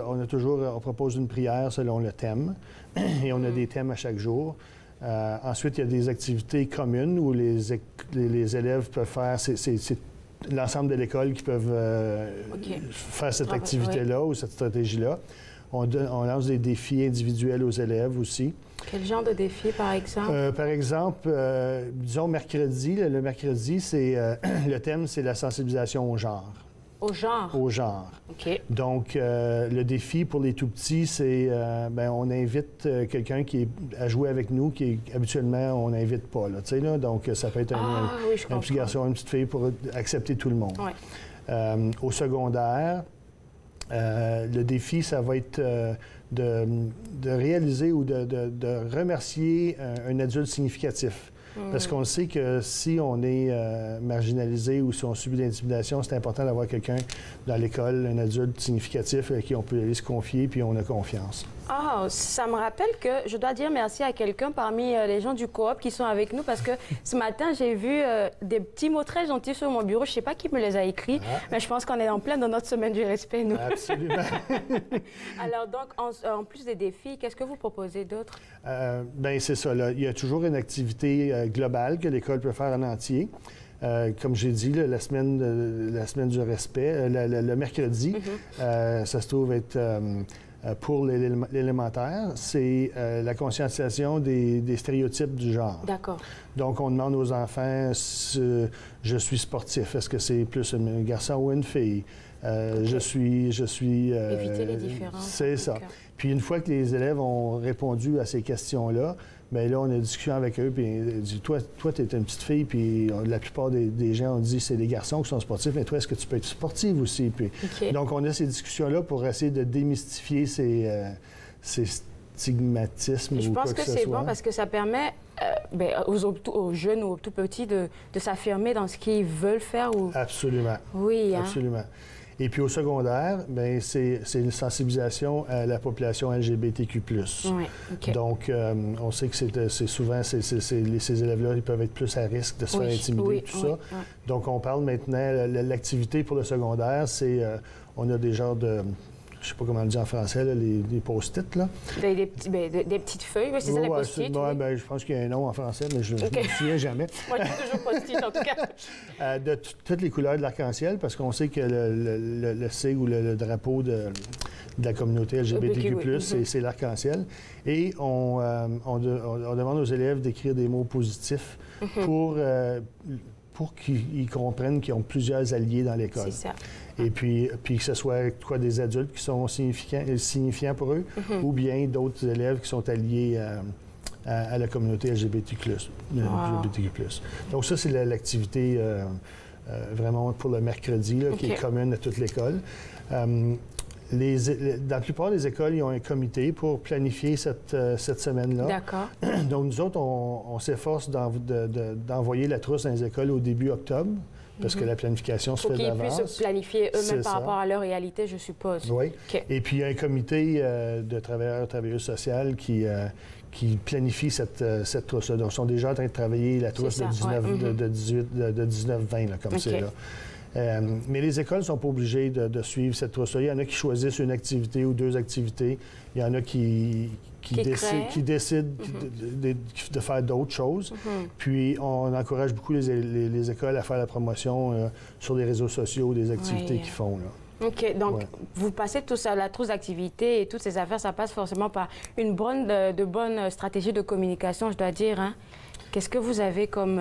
une prière selon le thème, et on a des thèmes à chaque jour. Ensuite, il y a des activités communes où les élèves peuvent faire... C'est l'ensemble de l'école qui peuvent faire cette activité-là ou cette stratégie-là. On lance des défis individuels aux élèves aussi. Quel genre de défi, par exemple? Par exemple, disons mercredi. Le mercredi, le thème, c'est la sensibilisation au genre. Au genre? Au genre. OK. Donc, le défi pour les tout-petits, c'est on invite quelqu'un à jouer avec nous, qui habituellement, on n'invite pas. Là, là, donc, ça peut être un petit garçon, une petite fille pour accepter tout le monde. Ouais. Au secondaire, le défi, ça va être de réaliser ou de remercier un adulte significatif. Parce qu'on sait que si on est marginalisé ou si on subit de l'intimidation, c'est important d'avoir quelqu'un dans l'école, un adulte significatif à qui on peut aller se confier, puis on a confiance. Ah, ça me rappelle que je dois dire merci à quelqu'un parmi les gens du coop qui sont avec nous parce que ce matin, j'ai vu des petits mots très gentils sur mon bureau. Je ne sais pas qui me les a écrits, mais je pense qu'on est en plein dans notre semaine du respect, nous. Absolument. Alors donc, en plus des défis, qu'est-ce que vous proposez d'autre? Bien, c'est ça. Là. Il y a toujours une activité globale que l'école peut faire en entier. Comme j'ai dit, là, la semaine du respect, le mercredi, ça se trouve être... pour l'élémentaire, c'est la conscientisation des stéréotypes du genre. D'accord. Donc, on demande aux enfants je suis sportif. Est-ce que c'est plus un garçon ou une fille? Je suis... Éviter les différences. C'est ça. Puis, une fois que les élèves ont répondu à ces questions-là, bien là, on a une discussion avec eux, puis ils disent, toi, tu es une petite fille, puis la plupart des gens ont dit, c'est des garçons qui sont sportifs, mais toi, est-ce que tu peux être sportive aussi? Puis, donc, on a ces discussions-là pour essayer de démystifier ces stigmatismes. Je pense que c'est bon parce que ça permet aux jeunes ou aux tout petits de s'affirmer dans ce qu'ils veulent faire. Ou... Absolument. Oui, hein? Absolument. Et puis au secondaire, bien, c'est une sensibilisation à la population LGBTQ+. Oui, OK. Donc, on sait que c'est souvent, ces élèves-là, ils peuvent être plus à risque de se faire intimider, tout ça. Oui. Donc, on parle maintenant, l'activité pour le secondaire, c'est, on a des genres de... Je ne sais pas comment on le dit en français, là, les post-it, là. Des petites feuilles, oui, c'est ça, les post-it. Ben, je pense qu'il y a un nom en français, mais je ne me souviens jamais. Moi, je suis toujours post-it, en tout cas. De toutes les couleurs de l'arc-en-ciel, parce qu'on sait que le sigle ou le drapeau de la communauté LGBTQ+, c'est l'arc-en-ciel. Et on demande aux élèves d'écrire des mots positifs pour qu'ils comprennent qu'ils ont plusieurs alliés dans l'école. C'est ça. Et puis que ce soit des adultes qui sont signifiants pour eux, ou bien d'autres élèves qui sont alliés à la communauté LGBTQ+. Donc ça, c'est l'activité vraiment pour le mercredi, là, qui est commune à toute l'école. Dans la plupart des écoles, ils ont un comité pour planifier cette semaine-là. D'accord. Donc, nous autres, on s'efforce d'envoyer la trousse dans les écoles au début octobre, parce que la planification se fait d'avance. Pour qu'ils puissent planifier eux-mêmes par rapport à leur réalité, je suppose. Oui. Et puis, il y a un comité de travailleurs sociales qui planifie cette trousse-là. Donc, ils sont déjà en train de travailler la trousse de 19-20, comme c'est là. Mais les écoles ne sont pas obligées de suivre cette trousse-là. Il y en a qui choisissent une activité ou 2 activités. Il y en a qui décident de faire d'autres choses. Puis, on encourage beaucoup les écoles à faire la promotion sur les réseaux sociaux des activités qu'ils font, là. OK. Donc, vous passez tout ça, la trousse d'activités et toutes ces affaires, ça passe forcément par une bonne stratégie de communication, je dois dire. Hein? Qu'est-ce que vous avez comme,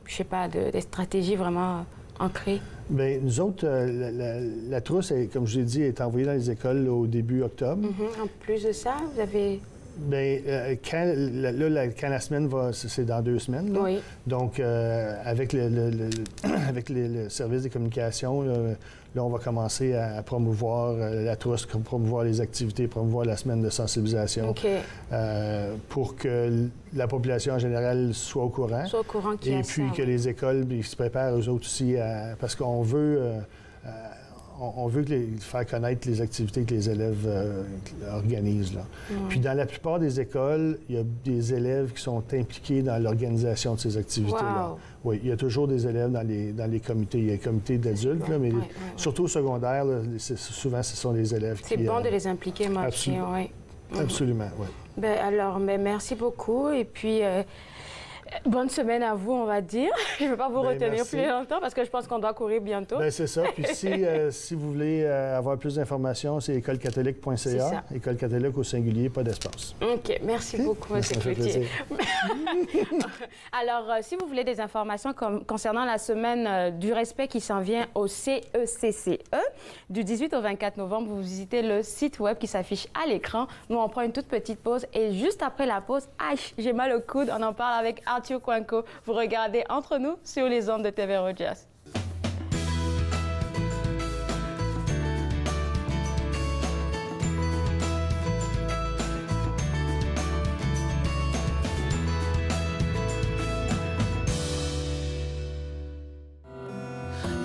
je sais pas, des stratégies vraiment ancrées? Bien, nous autres, la trousse, comme je l'ai dit, est envoyée dans les écoles là, au début octobre. En plus de ça, vous avez... Bien, quand la semaine va, c'est dans 2 semaines. Là. Oui. Donc, avec le service des communications, là, on va commencer à promouvoir la trousse, promouvoir les activités, promouvoir la semaine de sensibilisation pour que la population en général soit au courant. Soit au courant qu'il y a et puis ça, que les écoles se préparent eux autres aussi parce qu'on veut... on veut faire connaître les activités que les élèves organisent. Là. Puis dans la plupart des écoles, il y a des élèves qui sont impliqués dans l'organisation de ces activités-là. Wow. Oui, il y a toujours des élèves dans les comités. Il y a les comités d'adultes, mais surtout au secondaire, là, souvent, ce sont les élèves qui... C'est bon de les impliquer, moi aussi, oui. Absolument, oui. Ben, alors, merci beaucoup. Et puis... bonne semaine à vous, on va dire. Je ne vais pas vous retenir plus longtemps parce que je pense qu'on doit courir bientôt. Bien, c'est ça. Puis si vous voulez avoir plus d'informations, c'est écolecatholique.ca. École catholique au singulier, pas d'espace. OK. Merci beaucoup, M. Cloutier. Alors, si vous voulez des informations concernant la semaine du respect qui s'en vient au CECCE, du 18 au 24 novembre, vous visitez le site web qui s'affiche à l'écran. Nous, on prend une toute petite pause et juste après la pause, j'ai mal au coude, on en parle avec Arthur Coinco. Vous regardez Entre nous sur les ondes de TV Rogers.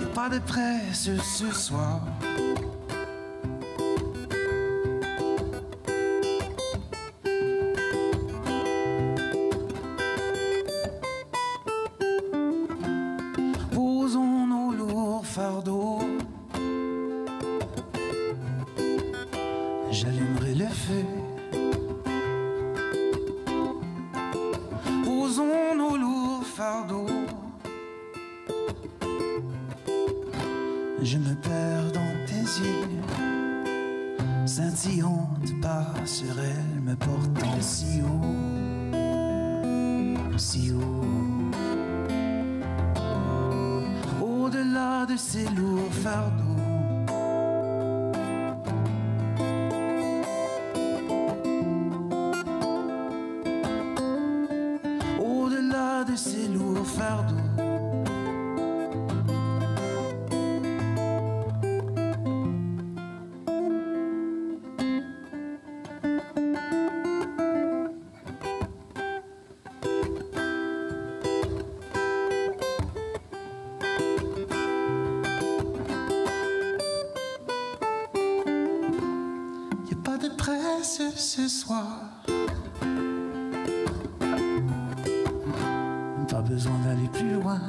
Y'a pas de presse ce soir. J'allumerai le feu. Posons nos lourds fardeaux. Je me perds dans tes yeux, scintillante passerelle me portant si haut, si haut. Au-delà de ces lourds fardeaux. De ces lourds fardeaux. Y a pas de presse ce soir. Pas besoin d'aller plus loin.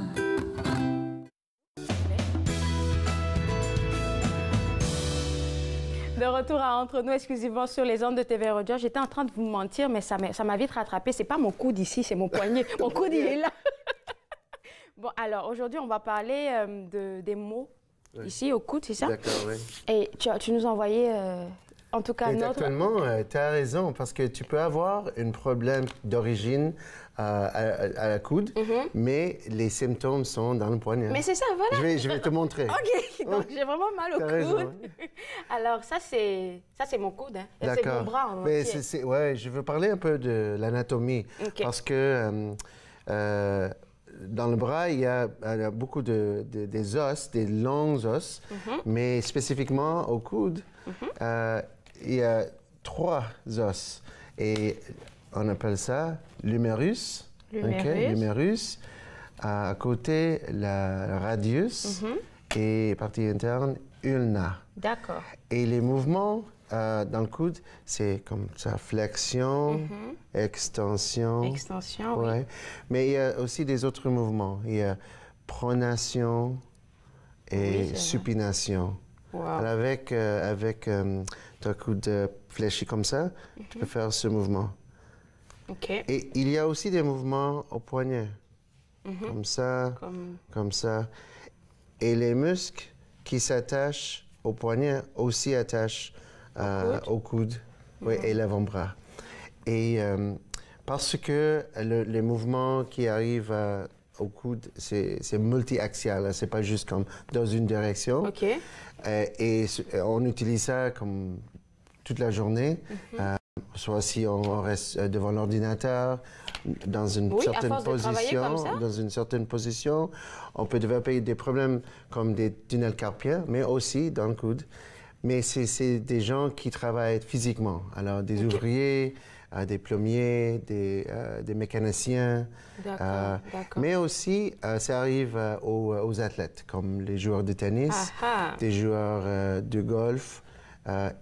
De retour à Entre nous, exclusivement sur les ondes de TV Rogers. J'étais en train de vous mentir, mais ça m'a vite rattrapé. C'est pas mon coude ici, c'est mon poignet. Mon coude, il est là. Bon, alors, aujourd'hui, on va parler des mots ici, au coude, c'est ça? D'accord, oui. Et tu nous as envoyé... en tout cas, exactement, tu as raison, parce que tu peux avoir un problème d'origine à la coude, mais les symptômes sont dans le poignet. Mais c'est ça, voilà. Je vais te montrer. OK, donc j'ai vraiment mal au coude. Raison. Alors, ça, c'est mon coude, hein. C'est mon bras en mais entier. ouais, je veux parler un peu de l'anatomie, parce que dans le bras, il y a beaucoup des os, des longs os, mais spécifiquement au coude, il y a 3 os. Et on appelle ça l'humérus. L'humérus. À côté, la radius. Et partie interne, ulna. D'accord. Et les mouvements dans le coude, c'est comme ça, flexion, extension. Extension, oui. Mais il y a aussi des autres mouvements. Il y a pronation et supination. Wow. Alors avec ton coude fléchi comme ça, tu peux faire ce mouvement. OK. Et il y a aussi des mouvements au poignet, comme ça, comme ça. Et les muscles qui s'attachent au poignet aussi attachent au coude et l'avant-bras. Et parce que les mouvements qui arrivent au coude, c'est multi-axial, c'est pas juste comme dans une direction. OK. Et on utilise ça comme toute la journée, soit si on reste devant l'ordinateur, dans une certaine position, on peut développer des problèmes comme des tunnels carpiens, mais aussi dans le coude. Mais c'est des gens qui travaillent physiquement, alors des ouvriers, des plombiers, des mécaniciens. Mais aussi, ça arrive aux athlètes, comme les joueurs de tennis, des joueurs de golf.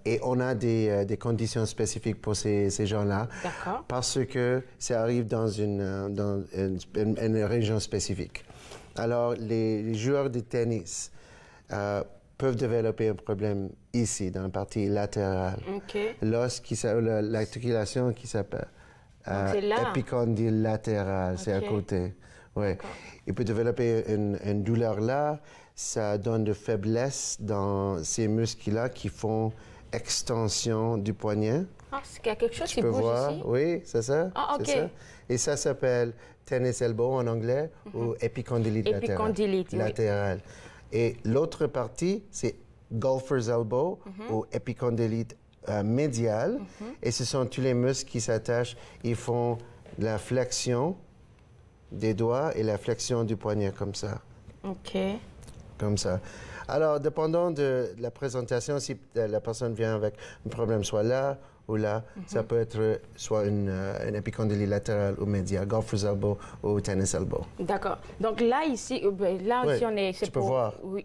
Et on a des conditions spécifiques pour ces gens-là, parce que ça arrive dans une région spécifique. Alors, les joueurs de tennis peuvent développer un problème ici, dans la partie latérale. L'articulation qui s'appelle épicondyle latéral, c'est à côté. Ouais. Il peut développer une douleur là, ça donne de faiblesse dans ces muscles-là qui font extension du poignet. Ah, c'est qu'il y a quelque chose qui bouge ici? Oui, c'est ça. Ah, OK. Ça. Et ça s'appelle tennis elbow en anglais ou épicondylite latéral. Et l'autre partie, c'est golfer's elbow ou épicondylite médial. Et ce sont tous les muscles qui s'attachent. Ils font la flexion des doigts et la flexion du poignet comme ça. OK. Comme ça. Alors, dépendant de la présentation, si la personne vient avec un problème soit là ou là, ça peut être soit une épicondyle latérale ou médiale, golfer's elbow ou tennis elbow. D'accord. Donc là, ici, aussi, on est... Tu peux voir. Oui.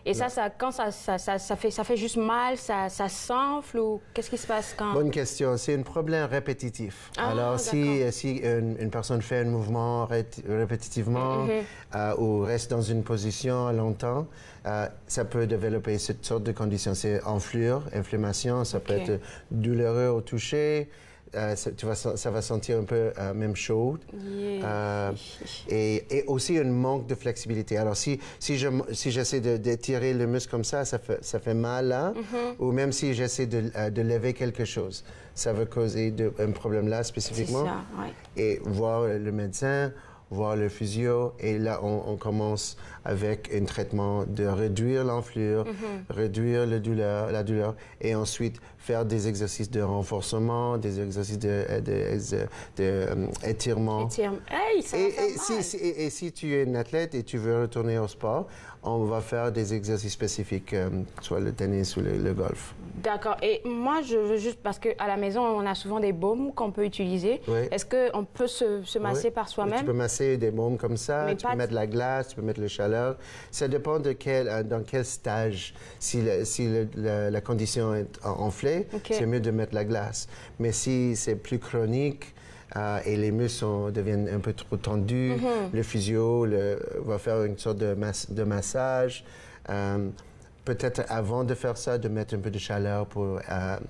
Et ça, quand ça fait juste mal, ça s'enfle ou qu'est-ce qui se passe quand... Bonne question. C'est un problème répétitif. Alors, si une personne fait un mouvement répétitivement ou reste dans une position longtemps, ça peut développer cette sorte de condition. C'est enflure, inflammation, ça peut être douloureux au toucher. Ça va sentir un peu même chaud. Et aussi un manque de flexibilité. Alors, si j'essaie d'étirer le muscle comme ça fait mal là. Ou même si j'essaie de lever quelque chose, ça va causer un problème là spécifiquement. Ça, ouais. Et voir le médecin, voir le physio. Et là, on commence avec un traitement de réduire l'enflure, réduire la douleur, et ensuite faire des exercices de renforcement, des exercices d'étirement. Hey, ça va faire mal. Et si tu es un athlète et tu veux retourner au sport, on va faire des exercices spécifiques, soit le tennis ou le golf. D'accord. Et moi, je veux juste, parce qu'à la maison, on a souvent des baumes qu'on peut utiliser. Oui. Est-ce qu'on peut se masser par soi-même? Tu peux masser des baumes comme ça, tu peux mettre la glace, tu peux mettre le chaleur. Ça dépend de dans quel stage. Si la condition est enflée, c'est mieux de mettre la glace. Mais si c'est plus chronique, et les muscles deviennent un peu trop tendus, le physio va faire une sorte de massage. Peut-être avant de faire ça, de mettre un peu de chaleur pour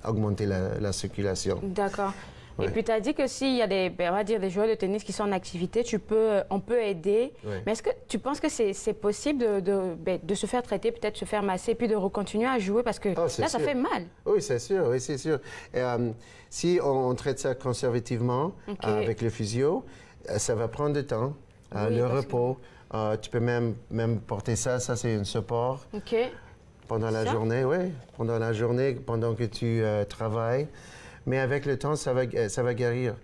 augmenter la circulation. D'accord. Ouais. Et puis, tu as dit que s'il y a des joueurs de tennis qui sont en activité, on peut aider. Ouais. Mais est-ce que tu penses que c'est possible de se faire traiter, peut-être se faire masser, puis de continuer à jouer? Parce que là, ça fait mal. Oui, c'est sûr. Oui, c'est sûr. Et, si on traite ça conservativement avec le physio, ça va prendre du temps. Le repos, tu peux même porter ça. Ça, c'est un support. Pendant la journée, oui. Pendant la journée, pendant que tu travailles. Mais avec le temps, ça va guérir.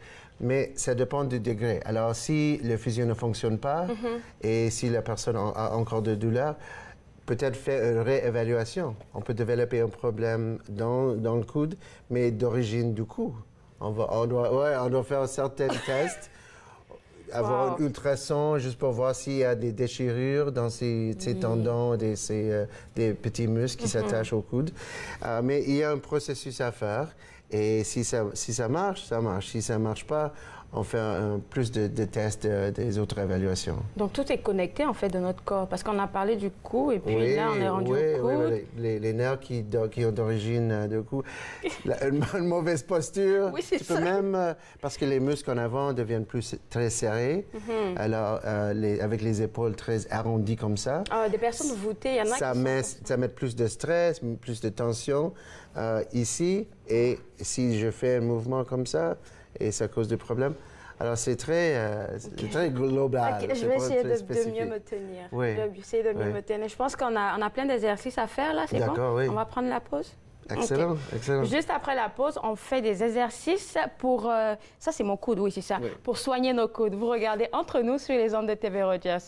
Mais ça dépend du degré. Alors, si le physio ne fonctionne pas et si la personne a encore de douleur, peut-être faire une réévaluation. On peut développer un problème dans le coude, mais d'origine du cou. On doit faire certains tests, avoir un ultrason juste pour voir s'il y a des déchirures dans ces tendons, des petits muscles qui s'attachent au coude. Mais il y a un processus à faire. Et si ça marche, ça marche. Si ça ne marche pas, on fait plus de tests des autres évaluations. Donc, tout est connecté, en fait, de notre corps. Parce qu'on a parlé du cou, et puis là, on est rendu au cou. Oui, les nerfs qui ont d'origine du cou. Une mauvaise posture. Oui, c'est ça. Tu peux même... parce que les muscles en avant deviennent très serrés. Alors, avec les épaules très arrondies comme ça. Des personnes voûtées, il y en a ça met plus de stress, plus de tension ici. Et si je fais un mouvement comme ça, et ça cause des problèmes. Alors, c'est très global. Je vais essayer de mieux me tenir. Oui. Je vais essayer de mieux me tenir. Je pense qu'on a plein d'exercices à faire, là. C'est bon? D'accord, oui. On va prendre la pause? Excellent, excellent. Juste après la pause, on fait des exercices pour... ça, c'est mon coude, oui, c'est ça. Oui. Pour soigner nos coudes. Vous regardez Entre nous sur les ondes de TV Rogers.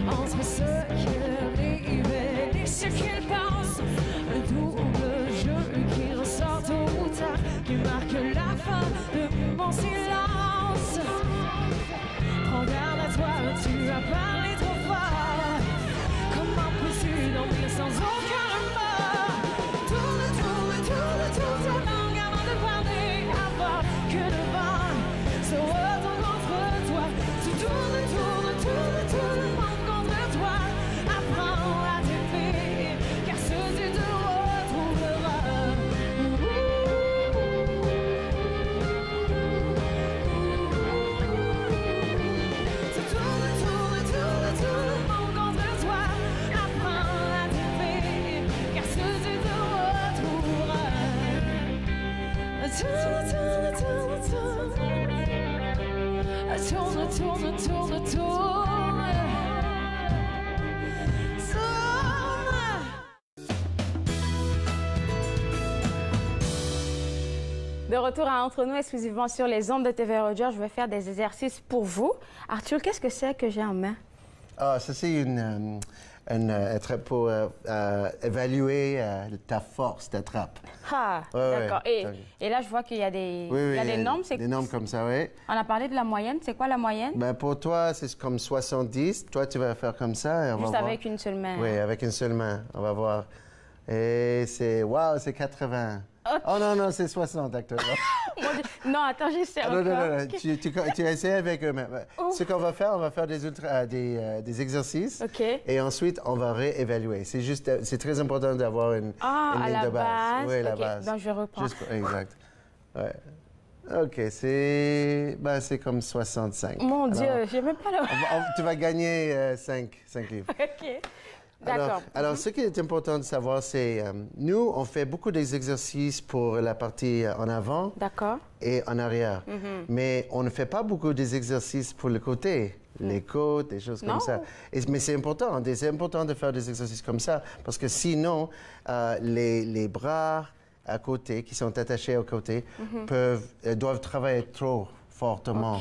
Entre ce qu'elle est et ce qu'elle pense, un double jeu qui ressort tôt ou tard, qui marque la fin de mon silence. Prends garde à toi, tu as parlé trop fort. Comment peux-tu dormir sans aucun remords? Tourne, tourne, tourne, tourne ta langue avant de parler, avant que le vent se retourne contre toi. Tu tournes, tournes, tournes, tournes. Tourne, tourne, tourne. De retour à Entre nous, exclusivement sur les ondes de TV Rogers, je vais faire des exercices pour vous. Arthur, qu'est-ce que c'est que j'ai en main? Ah, ça, c'est pour évaluer ta force d'attrape. Ah, d'accord. Et là, je vois qu'il y a des, il y a des normes. Des normes comme ça, oui. On a parlé de la moyenne. C'est quoi la moyenne? Ben, pour toi, c'est comme 70. Toi, tu vas faire comme ça. Et on Juste va avec voir. Une seule main. Oui, avec une seule main. On va voir. Et c'est... Wow, c'est 80. Oh non, non, c'est 60 actuellement. Non, attends, j'essaie encore. Non, non, non, tu essaies avec eux-mêmes. Ce qu'on va faire des exercices. OK. Et ensuite, on va réévaluer. C'est très important d'avoir une ligne de base. Oui, la base. Donc, je reprends. Exact. Ouais. OK, c'est comme 65. Mon Dieu, je n'ai même pas le... Tu vas gagner 5 livres. OK. D'accord. Alors, ce qui est important de savoir, c'est nous, on fait beaucoup d'exercices pour la partie en avant et en arrière. Mais on ne fait pas beaucoup d'exercices pour le côté, les côtes, des choses comme ça. Mais c'est important de faire des exercices comme ça parce que sinon, les bras à côté, qui sont attachés aux côtés, doivent travailler trop fortement.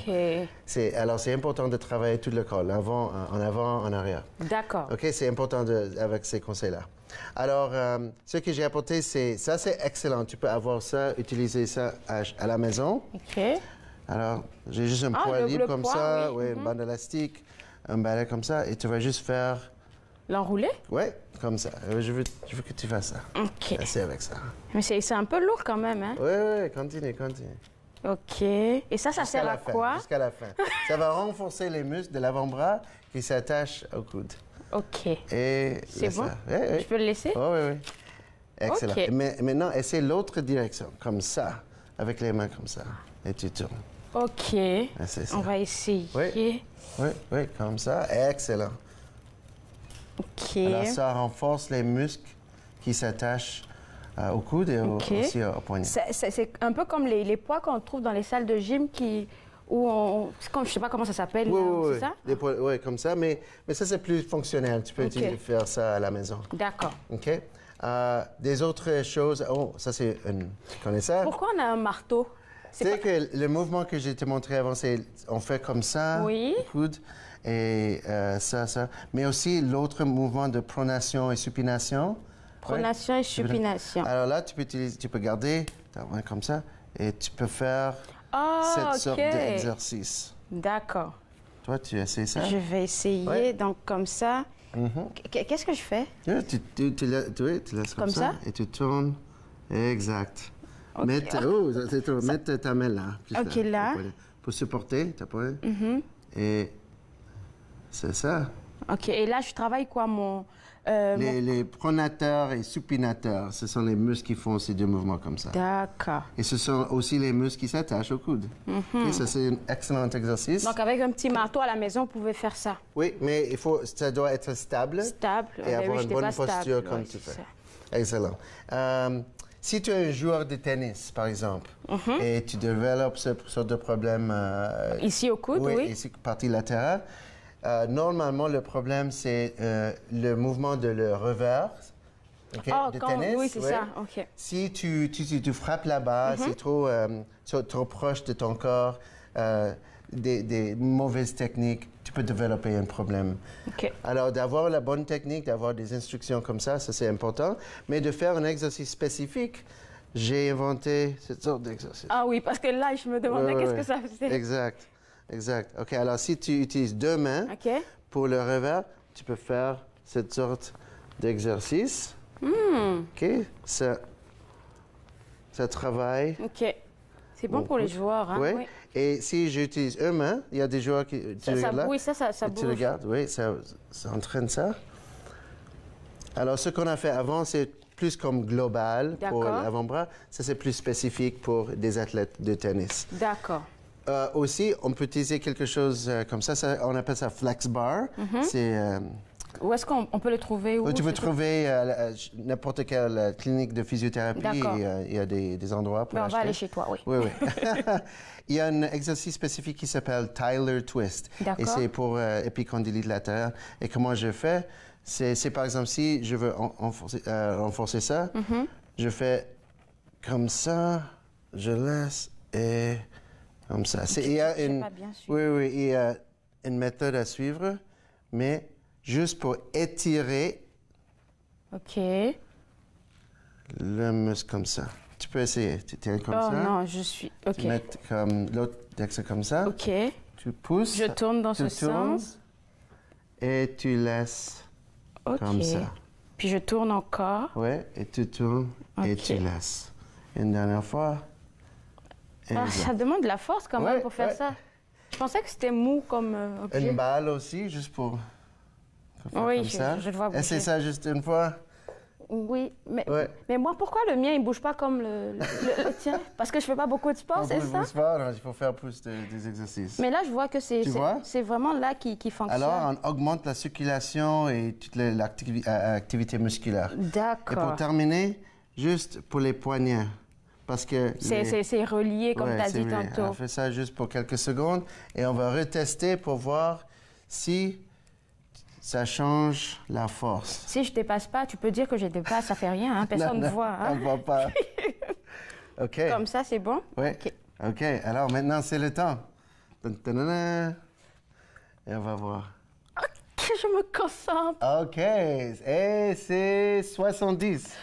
Alors, c'est important de travailler tout le corps, en avant, en arrière. D'accord. OK, c'est important avec ces conseils-là. Alors, ce que j'ai apporté, c'est excellent. Tu peux avoir ça, utiliser ça à la maison. OK. Alors, j'ai juste un poids libre comme ça, une bande élastique, un balai comme ça, et tu vas juste faire... L'enrouler? Oui, comme ça. Je veux que tu fasses ça. OK. Assez avec ça. Mais c'est un peu lourd quand même, hein? Oui, continue. OK. Et ça sert à quoi? Jusqu'à la fin. Ça va renforcer les muscles de l'avant-bras qui s'attachent au coude. OK. Et c'est bon? Oui. Je peux le laisser? Oui. Excellent. Okay. Mais maintenant, essaie l'autre direction, comme ça, avec les mains comme ça. Et tu tournes. OK. On va essayer. Oui, comme ça. Excellent. OK. Alors, ça renforce les muscles qui s'attachent au coude et aussi au poignet. C'est un peu comme les poids qu'on trouve dans les salles de gym je sais pas comment ça s'appelle, Oui, c'est ça? Oui, comme ça, mais ça c'est plus fonctionnel. Tu peux faire ça à la maison. D'accord. OK? Des autres choses, ça c'est une... Tu connais ça? Pourquoi on a un marteau? Tu sais que le mouvement que j'ai te montré avant, c'est on fait comme ça, oui. coude, et ça. Mais aussi l'autre mouvement de pronation et supination. Pronation et supination. Alors là, tu peux garder ta main comme ça, et tu peux faire cette sorte d'exercice. D'accord. Toi, tu essaies ça? Je vais essayer, donc comme ça. Qu'est-ce que je fais? Tu laisses comme ça et tu tournes. Exact. Mets ta main là. OK, là. Pour supporter ta poigne. Et c'est ça. OK, et là, je travaille quoi, les pronateurs et supinateurs, ce sont les muscles qui font ces deux mouvements comme ça. D'accord. Et ce sont aussi les muscles qui s'attachent au coude. Okay, ça, c'est un excellent exercice. Donc, avec un petit marteau à la maison, vous pouvez faire ça. Oui, mais ça doit être stable. Stable. Et avoir une bonne posture comme tu fais. Excellent. Si tu es un joueur de tennis, par exemple, et tu développes ce sorte de problème... ici au coude, oui. Ici, partie latérale. Normalement, le problème, c'est le mouvement de le revers de tennis. Oui, c'est ça. OK. Si tu frappes là-bas, c'est trop proche de ton corps, des mauvaises techniques, tu peux développer un problème. OK. Alors, d'avoir la bonne technique, d'avoir des instructions comme ça c'est important. Mais de faire un exercice spécifique, j'ai inventé cette sorte d'exercice. Ah oui, parce que là, je me demandais qu'est-ce que ça faisait. Exact. OK, alors si tu utilises deux mains pour le revers, tu peux faire cette sorte d'exercice. OK, ça travaille. OK. C'est bon pour les joueurs, hein? Oui. Et si j'utilise une main, il y a des joueurs qui... ça bouge. Tu regardes, oui, ça entraîne ça. Alors, ce qu'on a fait avant, c'est plus comme global pour l'avant-bras. Ça, c'est plus spécifique pour des athlètes de tennis. D'accord. Aussi, on peut utiliser quelque chose comme ça, on appelle ça flex bar. C'est... Où est-ce qu'on peut le trouver? Tu peux trouver n'importe quelle clinique de physiothérapie. Il y a des endroits pour acheter. On va aller chez toi, oui. Oui. Il y a un exercice spécifique qui s'appelle Tyler Twist. Et c'est pour épicondylite latérale. Et comment je fais? C'est par exemple, si je veux renforcer ça, je fais comme ça, je laisse et comme ça. Il y a une méthode à suivre, mais juste pour étirer le muscle comme ça. Tu peux essayer. Tu tiens comme ça. Oh non, je suis... OK. Tu mets comme l'autre texte comme ça. OK. Tu pousses. Je tourne dans ce sens. Et tu laisses comme ça. Puis je tourne encore. Oui, et tu tournes et tu laisses. Une dernière fois. Ça demande de la force quand même pour faire ça. Je pensais que c'était mou comme objet. Une balle aussi, juste pour... Oui, je le vois bouger. Essaye ça juste une fois. Oui, mais moi, pourquoi le mien, il ne bouge pas comme le tien? Parce que je ne fais pas beaucoup de sport, c'est ça? Non, il faut faire plus des exercices. Mais là, je vois que c'est vraiment là qui fonctionne. Alors, on augmente la circulation et toute l'activité musculaire. D'accord. Et pour terminer, juste pour les poignets. Parce que... C'est relié, comme tu as dit tantôt. On fait ça juste pour quelques secondes et on va retester pour voir si... ça change la force. Si je ne dépasse pas, tu peux dire que je dépasse, ça ne fait rien, hein? Personne ne voit. Hein? On ne voit pas. OK. Comme ça, c'est bon? Oui. OK. Alors maintenant, c'est le temps. Et on va voir. OK, je me concentre. OK. Et c'est 70.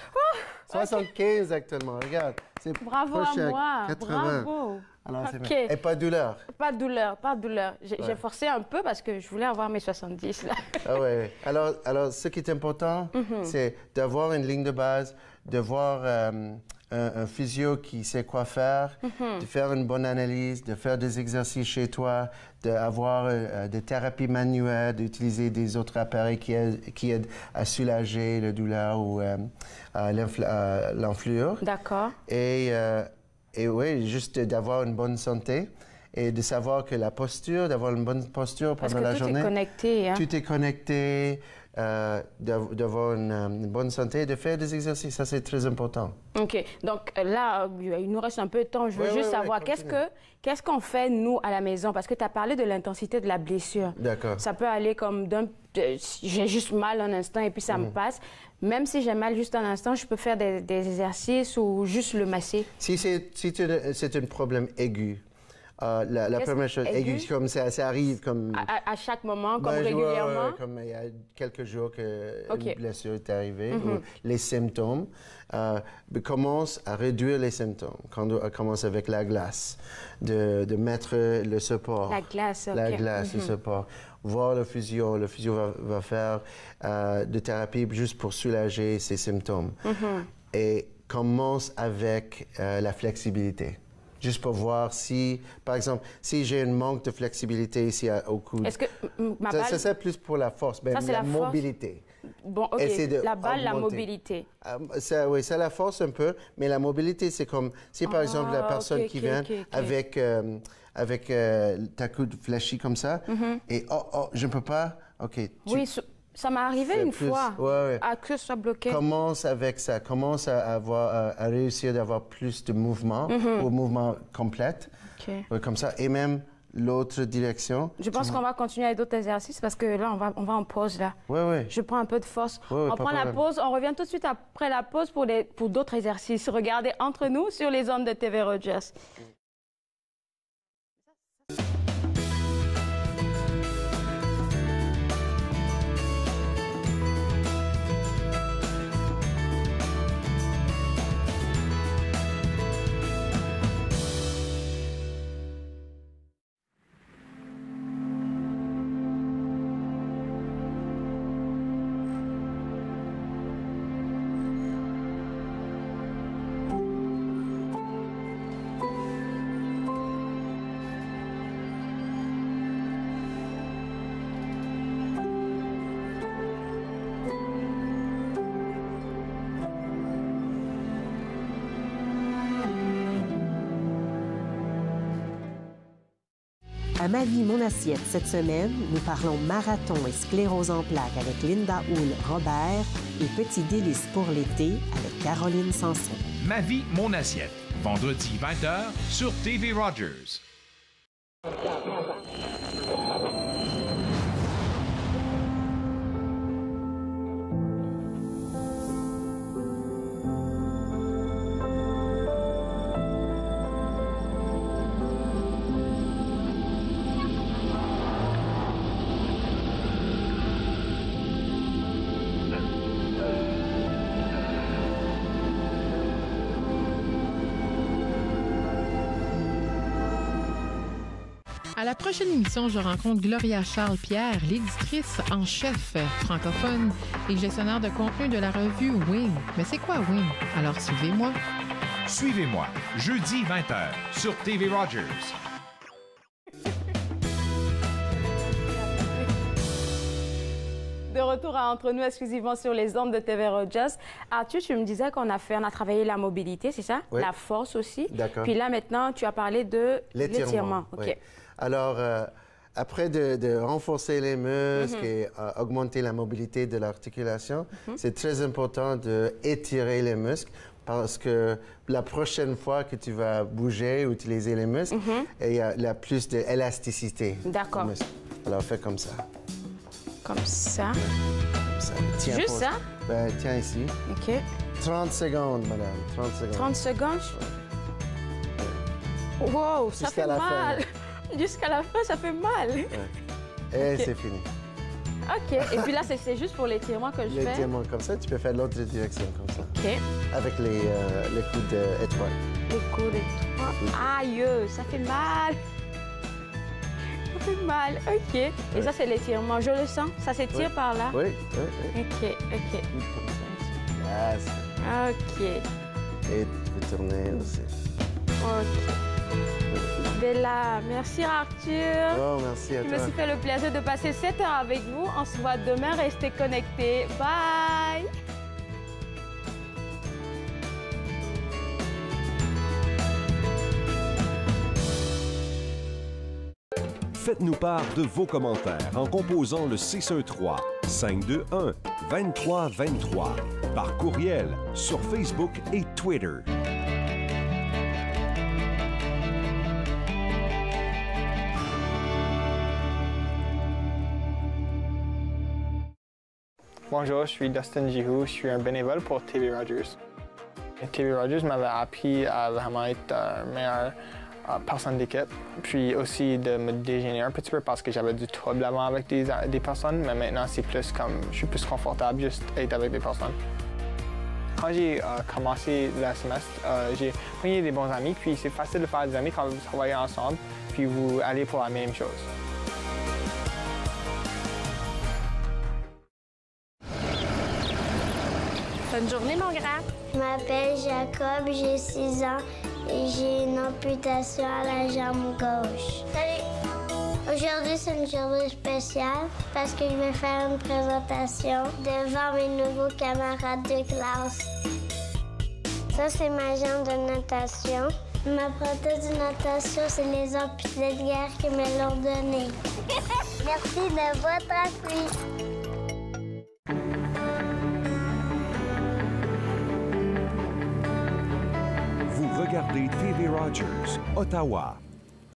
75 actuellement, regarde. Bravo à moi. 80. Bravo. Alors, et pas de douleur? Pas de douleur, pas de douleur. J'ai forcé un peu parce que je voulais avoir mes 70 là. Ah ouais. Alors, ce qui est important, c'est d'avoir une ligne de base, de voir un physio qui sait quoi faire, de faire une bonne analyse, de faire des exercices chez toi, d'avoir des thérapies manuelles, d'utiliser des autres appareils qui aident à soulager la douleur ou l'enflure. D'accord. Et oui, juste d'avoir une bonne santé. et de savoir que la posture, d'avoir une bonne posture pendant la journée. Parce que tout est connecté. Hein? Tout est connecté, d'avoir une bonne santé, de faire des exercices, ça c'est très important. OK. Donc là, il nous reste un peu de temps. Je veux juste savoir qu'est-ce qu'on fait, nous, à la maison? Parce que tu as parlé de l'intensité de la blessure. D'accord. Ça peut aller comme j'ai juste mal un instant et puis ça me passe. Même si j'ai mal juste un instant, je peux faire des exercices ou juste le masser? Si c'est un problème aigu, la première chose, aigu, comme ça arrive comme... À chaque moment, comme régulièrement? Comme il y a quelques jours qu'une blessure est arrivée, ou les symptômes, commence à réduire les symptômes. Quand on commence avec la glace, de mettre le support. La glace, OK. La glace, le support. Voir le physio. Le physio va faire de thérapie juste pour soulager ces symptômes. Et commence avec la flexibilité. Juste pour voir si, par exemple, si j'ai un manque de flexibilité ici au coude. Est-ce que ma balle... Ça, c'est plus pour la force, mais la mobilité. Bon, OK. La balle, la mobilité. Oui, c'est la force un peu, mais la mobilité, c'est comme si, par exemple, la personne qui vient avec ta coude fléchie comme ça, et je ne peux pas, OK. Oui, ça m'est arrivé une fois, que ça soit bloqué. Commence avec ça, commence à réussir d'avoir plus de mouvement, ou mouvement complet, comme ça, et même l'autre direction. Je pense qu'on va continuer avec d'autres exercices parce que là, on va en pause, là. Je prends un peu de force. On prend la pause, on revient tout de suite après la pause pour d'autres exercices. Regardez entre nous sur les ondes de TV Rogers. À Ma vie, mon assiette, cette semaine, nous parlons marathon et sclérose en plaques avec Linda Houle-Robert et Petits délices pour l'été avec Caroline Sanson. Ma vie, mon assiette, vendredi 20h sur TV Rogers. À la prochaine émission, je rencontre Gloria Charles-Pierre, l'éditrice en chef francophone et gestionnaire de contenu de la revue Wing. Mais c'est quoi Wing? Alors suivez-moi. Suivez-moi, jeudi 20h sur TV Rogers. De retour à Entre nous exclusivement sur les ondes de TV Rogers. Arthur, tu me disais qu'on a travaillé la mobilité, c'est ça? Oui. La force aussi. D'accord. Puis là, maintenant, tu as parlé de l'étirement. OK. Oui. Alors, après de renforcer les muscles et augmenter la mobilité de l'articulation, c'est très important d'étirer les muscles parce que la prochaine fois que tu vas bouger ou utiliser les muscles, il y a plus d'élasticité. D'accord. Alors, fais comme ça. Comme ça. Comme ça. Tiens, juste ça? Ben, tiens ici. OK. 30 secondes, madame. 30 secondes. 30 secondes? Ouais. Wow, ça fait mal. Jusqu'à la fin, ça fait mal. Ouais. Et c'est fini. OK. Et puis là, c'est juste pour l'étirement que je fais? L'étirement comme ça. Tu peux faire l'autre direction comme ça. OK. Avec les coudes étroits. Les coudes étroits. Aïe, ça fait mal. Ça fait mal. OK. Et ça, c'est l'étirement. Je le sens. Ça s'étire par là? Oui. OK. Yes. OK. Et tu peux tourner aussi. OK. Bella, merci Arthur. Oh, merci à toi. Je me suis fait le plaisir de passer 7 heures avec vous. On se voit demain. Restez connectés. Bye. Faites-nous part de vos commentaires en composant le 613-521-2323 par courriel sur Facebook et Twitter. Bonjour, je suis Dustin Jihu, je suis un bénévole pour TV Rogers. TV Rogers m'avait appris à vraiment être meilleure personne d'équipe, puis aussi de me dégénérer un petit peu parce que j'avais du trouble avant avec des personnes, mais maintenant c'est plus comme, je suis plus confortable juste être avec des personnes. Quand j'ai commencé le semestre, j'ai pris des bons amis, puis c'est facile de faire des amis quand vous travaillez ensemble, puis vous allez pour la même chose. Bonne journée, mon grand. Je m'appelle Jacob, j'ai 6 ans et j'ai une amputation à la jambe gauche. Salut! Aujourd'hui, c'est une journée spéciale parce que je vais faire une présentation devant mes nouveaux camarades de classe. Ça, c'est ma jambe de natation. Ma prothèse de natation, c'est les amputés de guerre qui me l'ont donnée. Merci de votre appui. Regardez TV Rogers, Ottawa.